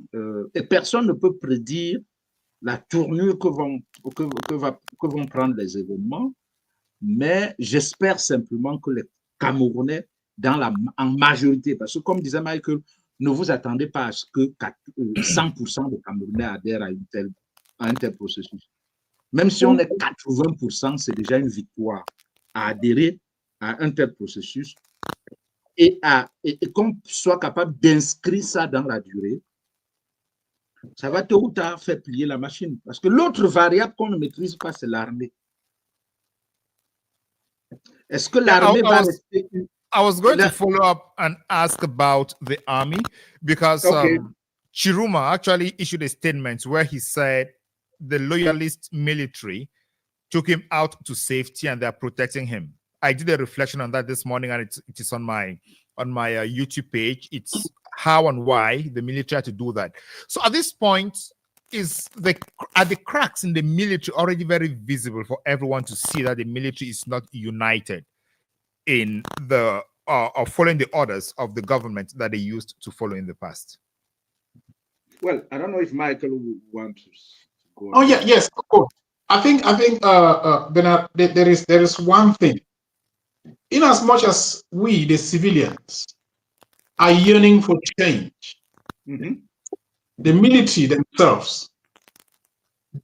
Et personne ne peut prédire la tournure que vont prendre les événements, mais j'espère simplement que les Camerounais, en majorité, parce que comme disait Michael, ne vous attendez pas à ce que 100% des Camerounais adhèrent à un tel processus. Même si on est 80%, c'est déjà une victoire à adhérer à un tel processus et qu'on soit capable d'inscrire ça dans la durée. Ça va tôt ou tard faire plier la machine. Parce que l'autre variable qu'on ne maîtrise pas, c'est l'armée. Est-ce que l'armée va rester... I was going to follow up and ask about the army because Tchiroma actually issued a statement where he said the loyalist military took him out to safety and they're protecting him. I did a reflection on that this morning, and it is on my YouTube page. It's how and why the military had to do that. So at this point, are the cracks in the military already very visible for everyone to see that the military is not united in the following the orders of the government that they used to follow in the past? Well, I don't know if Michael would want to go on. Oh yeah, yes, of course. I think Bernard, there is one thing. In as much as we, the civilians, are yearning for change, the military themselves,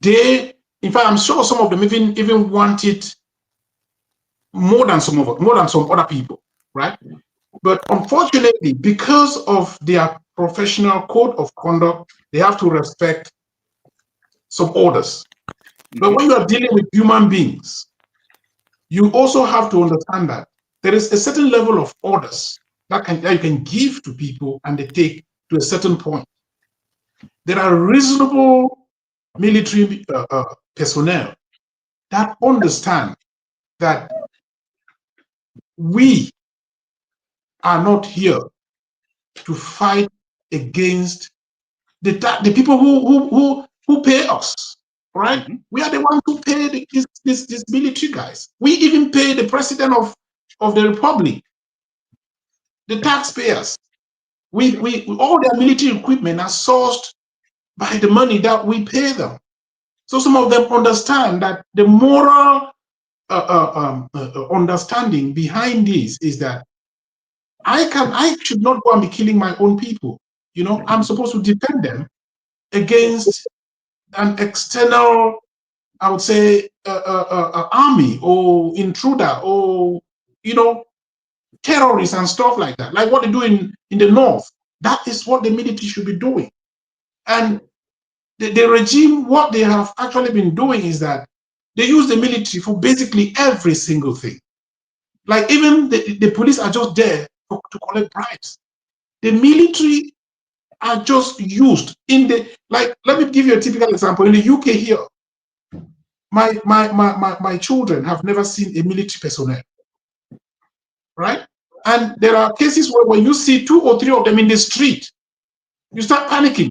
in fact, I'm sure some of them even want it more than some other people, right? But unfortunately, because of their professional code of conduct, they have to respect some orders. But when you are dealing with human beings, you also have to understand that there is a certain level of orders that you can give to people and they take to a certain point. There are reasonable military personnel that understand that we are not here to fight against the people who pay us, right? We are the ones who pay these military guys. We even pay the president of the republic, the taxpayers. We all their military equipment are sourced by the money that we pay them. So some of them understand that the moral understanding behind this is that I should not go and be killing my own people. You know, I'm supposed to defend them against an external, I would say, army or intruder or, you know, terrorists and stuff like that. Like what they do in the north. That is what the military should be doing. And the regime, what they have actually been doing is that they use the military for basically every single thing. Like even the police are just there to collect bribes. The military are just used in the, like, let me give you a typical example. In the UK here, my children have never seen a military personnel, right? And there are cases where when you see 2 or 3 of them in the street, you start panicking.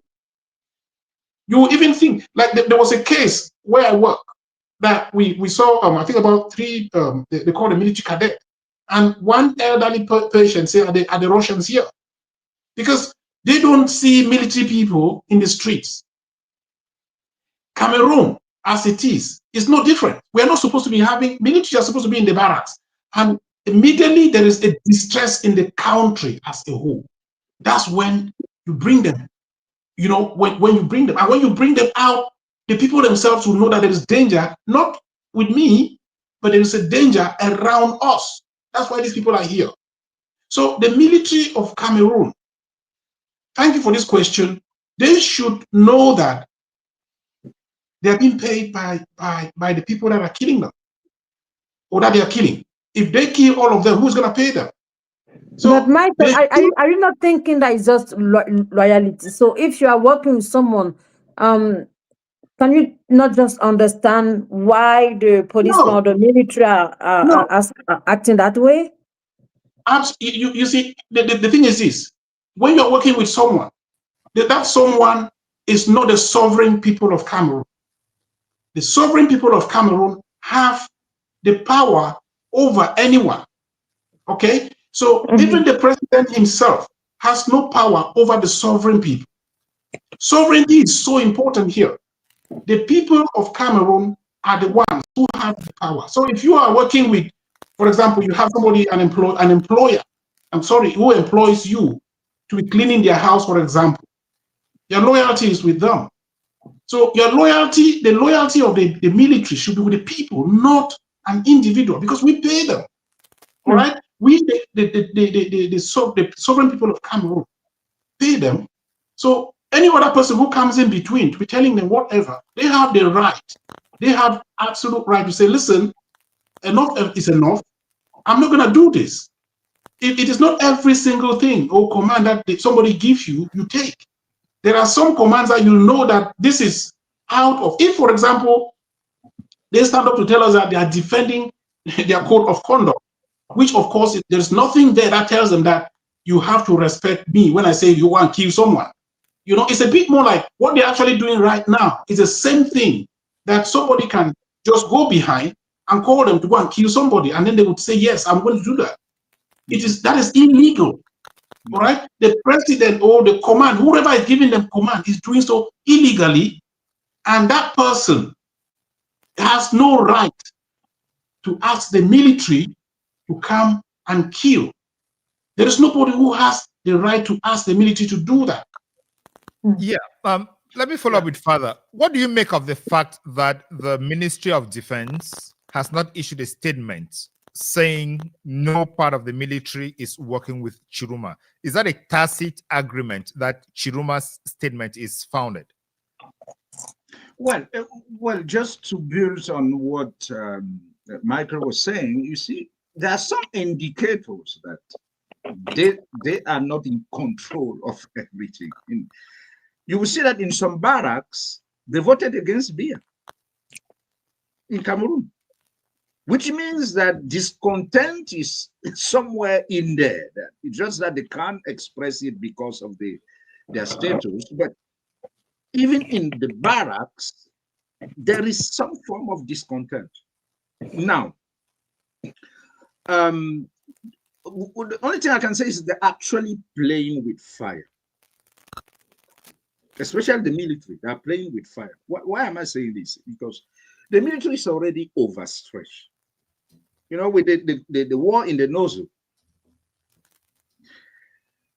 You even think, like there was a case where I work that we saw, I think about 3, they call the military cadet, and one elderly patient said, are the Russians here? Because they don't see military people in the streets. Cameroon, as it is no different. We are not supposed to be having, military are supposed to be in the barracks. And immediately there is a distress in the country as a whole. That's when you bring them. You know, when you bring them, and when you bring them out, the people themselves will know that there is danger, not with me, but there is a danger around us. That's why these people are here. So the military of Cameroon, thank you for this question. They should know that they are being paid by the people that are killing them, or that they are killing. If they kill all of them, who's going to pay them? So, but Michael, are you not thinking that it's just loyalty? So if you are working with someone, can you not just understand why the policemen or the military are acting that way? You see, the thing is this: when you're working with someone, that someone is not the sovereign people of Cameroon. The sovereign people of Cameroon have the power over anyone. Okay? So even the president himself has no power over the sovereign people. Sovereignty is so important here. The people of Cameroon are the ones who have the power. So if you are working with, for example, you have somebody, an employer, who employs you to be cleaning their house, for example, your loyalty is with them. So your loyalty, the loyalty of the military should be with the people, not an individual, because we pay them. All right? We, the sovereign people of Cameroon, pay them. So any other person who comes in between to be telling them whatever, they have the right. They have absolute right to say, listen, enough is enough. I'm not going to do this. It is not every single thing or command that somebody gives you, you take. There are some commands that you know that this is out of. If, for example, they stand up to tell us that they are defending their code of conduct, which, of course, there's nothing there that tells them that you have to respect me when I say you want to kill someone. You know, it's a bit more like what they're actually doing right now is the same thing that somebody can just go behind and call them to go and kill somebody, and then they would say, yes, I'm going to do that. That is illegal. All right? The president or the command, whoever is giving them command, is doing so illegally, and that person has no right to ask the military to come and kill. There is nobody who has the right to ask the military to do that. Yeah. Let me follow up with further. What do you make of the fact that the Ministry of Defense has not issued a statement saying no part of the military is working with Tchiroma. Is that a tacit agreement that Chiroma's statement is founded? Well, just to build on what Michael was saying, you see, there are some indicators that they are not in control of everything. You will see that in some barracks, they voted against Biya in Cameroon, which means that discontent is somewhere in there. It's just that they can't express it because of their status. But even in the barracks, there is some form of discontent. Now, the only thing I can say is they're actually playing with fire. Especially the military, they are playing with fire. Why am I saying this? Because the military is already overstretched. You know, with the war in the Nozo,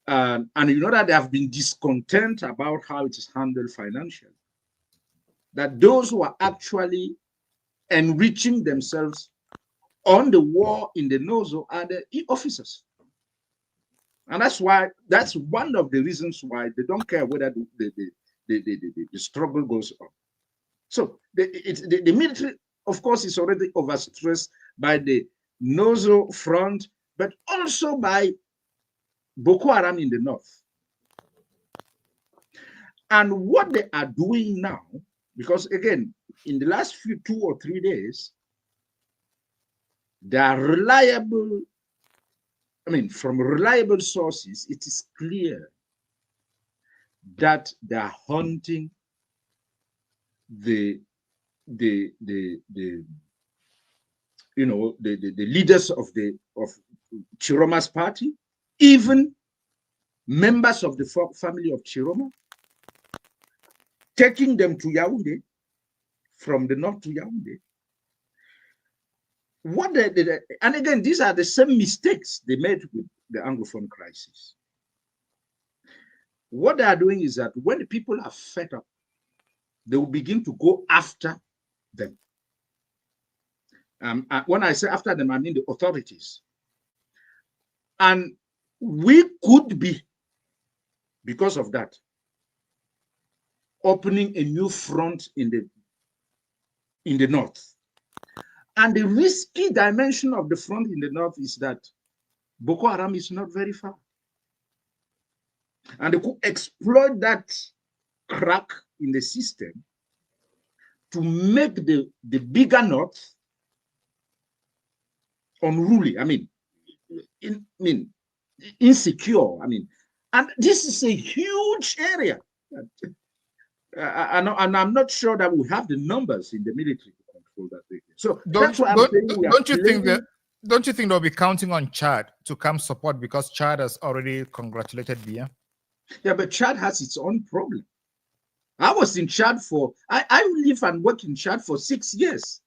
and you know that they have been discontent about how it is handled financially. That those who are actually enriching themselves on the war in the Nozo are the officers. And that's one of the reasons why they don't care whether the struggle goes on. So the military, of course, is already overstressed by the Nozo front, but also by Boko Haram in the north. And what they are doing now, because again, in the last 2 or 3 days, they are reliable. I mean, from reliable sources, it is clear that they are hunting the leaders of Tchiroma's party, even members of the family of Tchiroma, taking them to Yaoundé, from the north to Yaoundé. And again, these are the same mistakes they made with the Anglophone crisis. What they are doing is that when the people are fed up, they will begin to go after them. When I say after them, I mean the authorities. And we could be, because of that, opening a new front in the north. And the risky dimension of the front in the north is that Boko Haram is not very far. And they could exploit that crack in the system to make the bigger north unruly. I mean, insecure. I mean, and this is a huge area. And I'm not sure that we have the numbers in the military to control that area. So that's why I'm saying don't you think they'll be counting on Chad to come support, because Chad has already congratulated Biya? Yeah, but Chad has its own problem. I was in Chad I live and work in Chad for 6 years.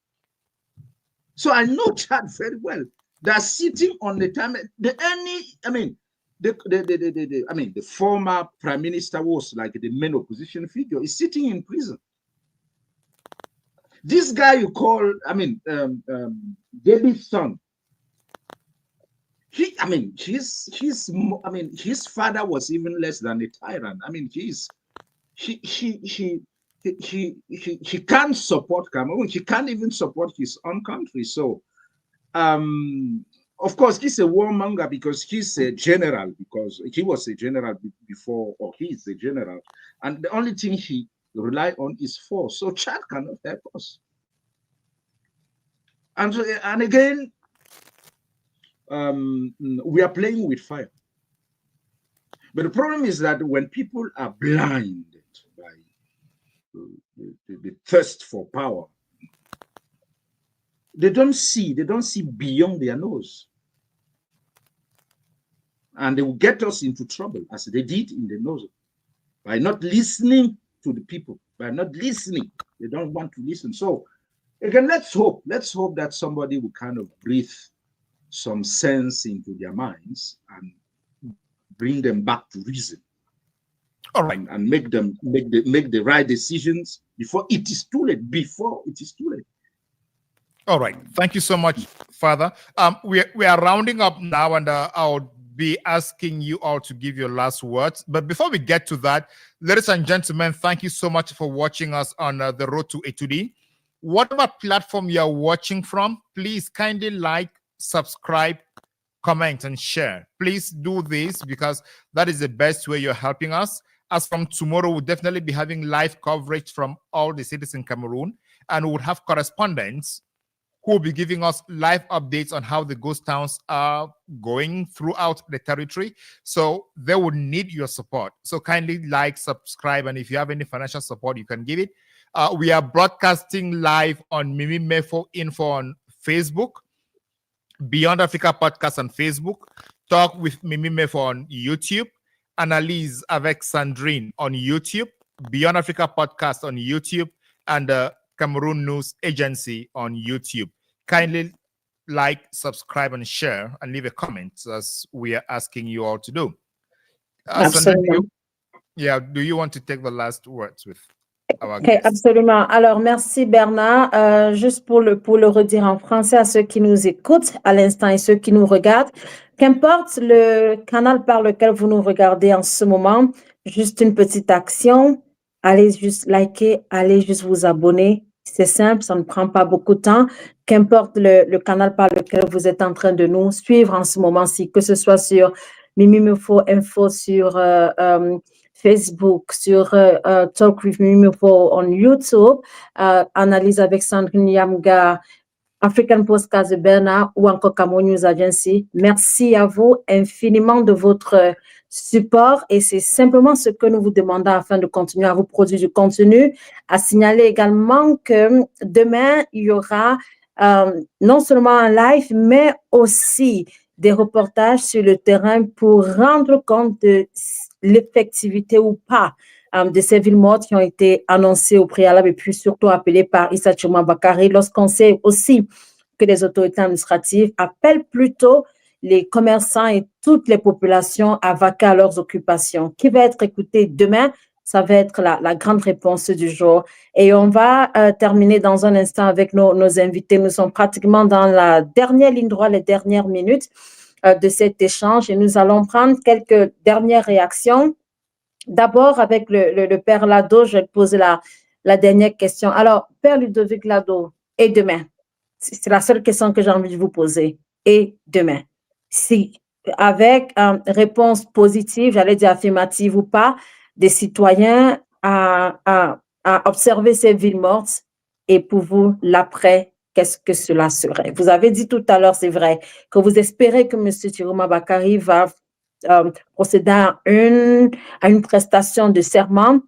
So I know Chad very well. They're sitting on the time, the former prime minister was like the main opposition figure, is sitting in prison. This guy you call, David's son, his father was even less than a tyrant. I mean, he can't support Cameroon. He can't even support his own country. So, of course, he's a warmonger because he's a general, because he was a general before, or he is a general. And the only thing he rely on is force. So Chad cannot help us. And again, we are playing with fire. But the problem is that when people are blinded by the thirst for power, they don't see beyond their nose. And they will get us into trouble, as they did in the nose, by not listening to the people, by not listening. They don't want to listen. So again, let's hope that somebody will kind of breathe some sense into their minds and bring them back to reason. All right. And make the right decisions before it is too late. All right. Thank you so much, Father. We are rounding up now, and I'll be asking you all to give your last words. But before we get to that, ladies and gentlemen, thank you so much for watching us on the road to A2D. Whatever platform you are watching from, please kindly like, subscribe, comment, and share. Please do this because that is the best way you're helping us. As from tomorrow, we'll definitely be having live coverage from all the cities in Cameroon, and we'll have correspondents who will be giving us live updates on how the ghost towns are going throughout the territory. So they will need your support. So kindly like, subscribe, and if you have any financial support, you can give it. We are broadcasting live on Mimi Mefo Info on Facebook, Beyond Africa Podcast on Facebook, Talk with Mimi Mefo on YouTube, Analyse avec Sandrine on YouTube, Beyond Africa Podcast on YouTube, and Cameroon News Agency on YouTube. Kindly like, subscribe, and share, and leave a comment as we are asking you all to do. Absolument. Do you want to take the last words with our Okay, guests? absolument. Alors, merci Bernard. Juste pour le redire en français à ceux qui nous écoutent à l'instant et ceux qui nous regardent, qu'importe le canal par lequel vous nous regardez en ce moment, juste une petite action, allez juste liker, allez juste vous abonner. C'est simple, ça ne prend pas beaucoup de temps. Qu'importe le canal par lequel vous êtes en train de nous suivre en ce moment-ci, que ce soit sur Mimi Mefo Info, sur Facebook, sur Talk with Mimi Mefo on YouTube, Analyse avec Sandrine Yamga, African Postcards de Bernard ou encore Cameroon News Agency. Merci à vous infiniment de votre support et c'est simplement ce que nous vous demandons afin de continuer à vous produire du contenu. À signaler également que demain, il y aura non seulement un live, mais aussi des reportages sur le terrain pour rendre compte de l'effectivité ou pas de ces villes mortes qui ont été annoncées au préalable et puis surtout appelées par Issa Tchiroma Bakary, lorsqu'on sait aussi que les autorités administratives appellent plutôt les commerçants et toutes les populations à vaquer à leurs occupations. Qui va être écouté demain? Ça va être la grande réponse du jour. Et on va terminer dans un instant avec nos invités. Nous sommes pratiquement dans la dernière ligne droite, les dernières minutes de cet échange et nous allons prendre quelques dernières réactions. D'abord, avec le père Lado, je vais te poser la dernière question. Alors, père Ludovic Lado, et demain? C'est la seule question que j'ai envie de vous poser. Et demain? Si, avec réponse positive, j'allais dire affirmative ou pas, des citoyens à observer ces villes mortes et pour vous, l'après, qu'est-ce que cela serait? Vous avez dit tout à l'heure, c'est vrai, que vous espérez que M. Tchiroma Bakary va procéder à une prestation de serment.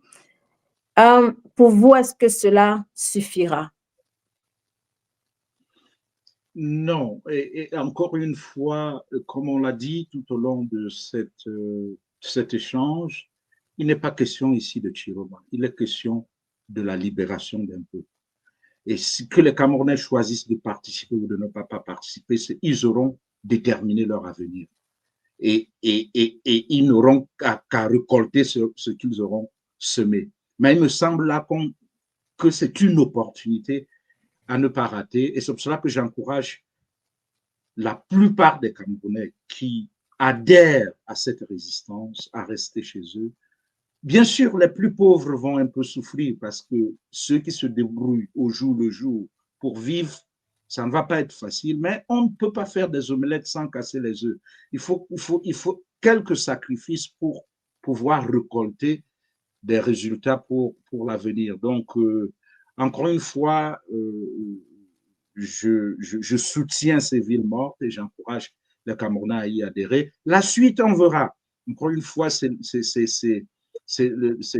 Pour vous, est-ce que cela suffira? Non, et encore une fois, comme on l'a dit tout au long de cet échange, il n'est pas question ici de Tchiroma, il est question de la libération d'un peuple. Et si que les Camerounais choisissent de participer ou de ne pas participer, ils auront déterminé leur avenir. Et ils n'auront qu'à récolter ce qu'ils auront semé. Mais il me semble là que c'est une opportunité à ne pas rater. Et c'est pour cela que j'encourage la plupart des Camerounais qui adhèrent à cette résistance à rester chez eux. Bien sûr, les plus pauvres vont un peu souffrir parce que ceux qui se débrouillent au jour le jour pour vivre, ça ne va pas être facile, mais on ne peut pas faire des omelettes sans casser les œufs. Il faut quelques sacrifices pour pouvoir récolter des résultats pour l'avenir. Donc, encore une fois, je soutiens ces villes mortes et j'encourage les Camerounais à y adhérer. La suite, on verra. Encore une fois, c'est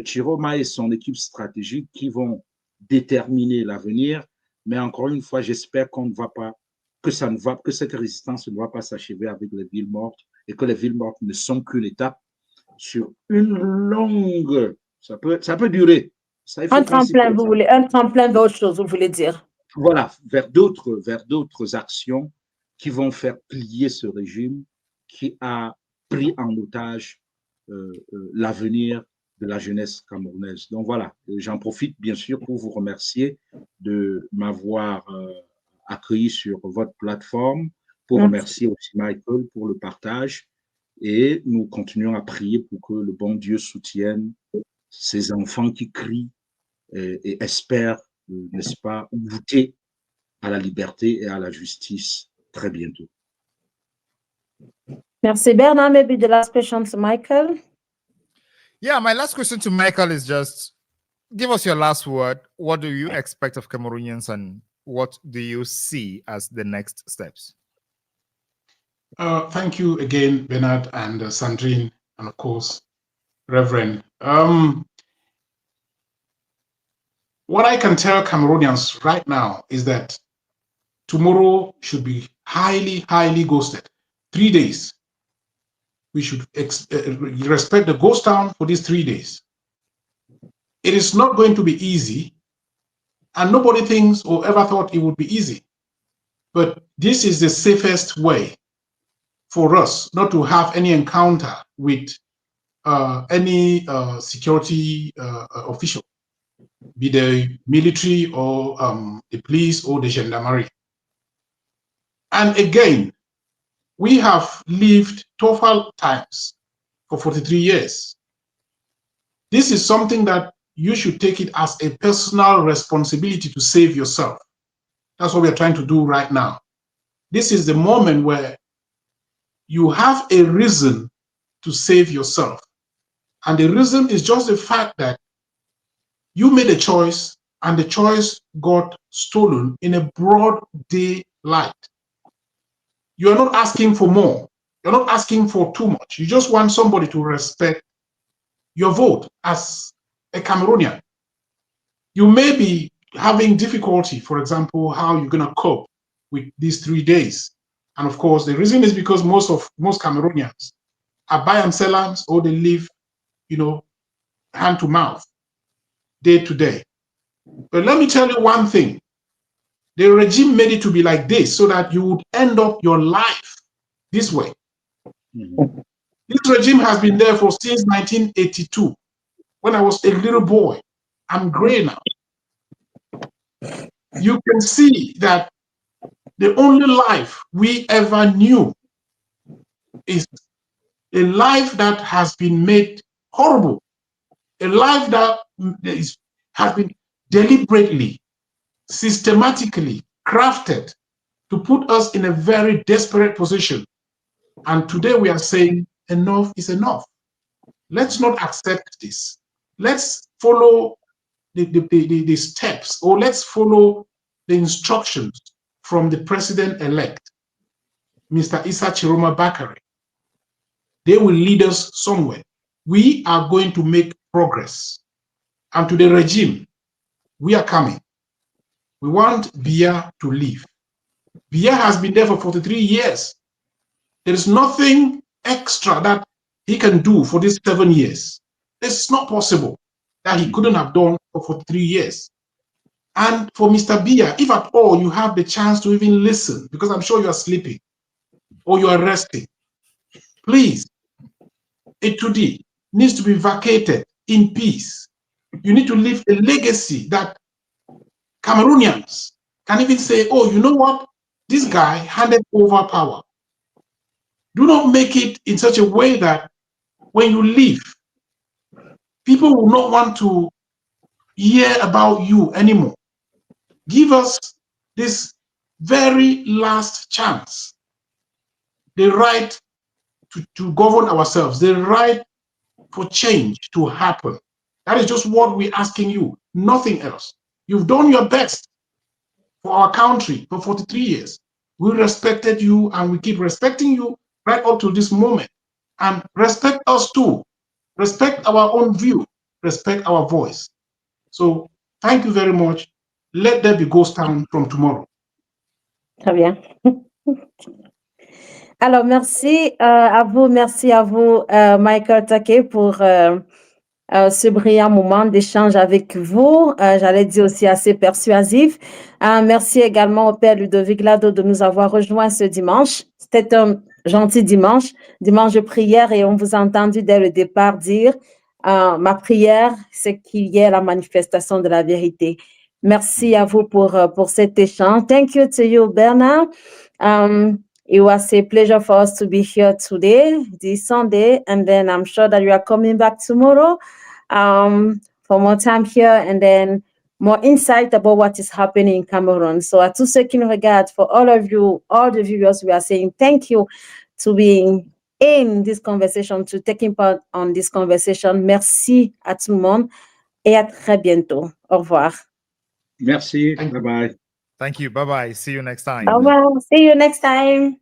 Tchiroma et son équipe stratégique qui vont déterminer l'avenir. Mais encore une fois, j'espère qu'on ne va pas, que cette résistance ne va pas s'achever avec les villes mortes et que les villes mortes ne sont qu'une étape sur une longue. Ça peut durer. Ça, un tremplin, vous voulez, un tremplin d'autre chose, vous voulez dire? Voilà, vers d'autres actions qui vont faire plier ce régime qui a pris en otage l'avenir de la jeunesse camerounaise. Donc voilà, j'en profite bien sûr pour vous remercier de m'avoir accueilli sur votre plateforme, pour remercier aussi Michael pour le partage. Et nous continuons à prier pour que le bon Dieu soutienne ces enfants qui crient et espèrent, n'est-ce pas, goûter à la liberté et à la justice très bientôt. Merci. Bernard, maybe the last question to Michael. Yeah, my last question to Michael is just, give us your last word. What do you expect of Cameroonians and what do you see as the next steps? Thank you again, Bernard and Sandrine, and of course, Reverend. What I can tell Cameroonians right now is that tomorrow should be highly, highly ghosted. 3 days. We should respect the ghost town for these 3 days. It is not going to be easy, and nobody thinks or ever thought it would be easy. But this is the safest way for us not to have any encounter with any security official, be the military or the police or the gendarmerie. And again, we have lived tougher times for 43 years. This is something that you should take it as a personal responsibility to save yourself. That's what we are trying to do right now. This is the moment where you have a reason to save yourself. And the reason is just the fact that you made a choice and the choice got stolen in a broad daylight. You are not asking for more. You're not asking for too much. You just want somebody to respect your vote as a Cameroonian. You may be having difficulty, for example, how you're going to cope with these 3 days. And of course, the reason is because most Cameroonians are buy and sellers, or they live, hand to mouth, day to day. But let me tell you one thing. The regime made it to be like this so that you would end up your life this way. Mm-hmm. This regime has been there since 1982, when I was a little boy. I'm gray now. You can see that the only life we ever knew is a life that has been made horrible, a life that has been deliberately, systematically crafted to put us in a very desperate position. And today we are saying enough is enough. Let's not accept this. Let's follow the steps, or let's follow the instructions from the president-elect, Mr. Issa Tchiroma Bakary. They will lead us somewhere. We are going to make progress. And to the regime, we are coming. We want Biya to leave. Biya has been there for 43 years. There is nothing extra that he can do for these 7 years. It's not possible that he couldn't have done for 43 years. And for Mr. Biya, if at all you have the chance to even listen, because I'm sure you are sleeping or you are resting, please, Etudi needs to be vacated in peace. You need to leave a legacy that Cameroonians can even say, oh, you know what? This guy handed over power. Do not make it in such a way that when you leave, people will not want to hear about you anymore. Give us this very last chance, the right to govern ourselves, the right for change to happen. That is just what we're asking you, nothing else. You've done your best for our country for 43 years. We respected you and we keep respecting you right up to this moment. And respect us too. Respect our own view. Respect our voice. So thank you very much. Let there be ghost town from tomorrow. Très bien. Alors, merci à vous, Michael Take, pour ce brillant moment d'échange avec vous. J'allais dire aussi assez persuasif. Merci également au Père Ludovic Lado de nous avoir rejoints ce dimanche. C'était un gentil dimanche de prière, et on vous a entendu dès le départ dire ma prière, c'est qu'il y ait la manifestation de la vérité. Merci à vous pour cet échange. Thank you to you, Bernard. It was a pleasure for us to be here today, this Sunday, and then I'm sure that you are coming back tomorrow for more time here and then more insight about what is happening in Cameroon. So à tous ceux qui nous regardent, for all of you, all the viewers, we are saying thank you to being in this conversation, to taking part on this conversation. Merci à tout le monde et à très bientôt. Au revoir. Merci. Bye-bye. Thank you. Bye-bye. See you next time. Au revoir. See you next time.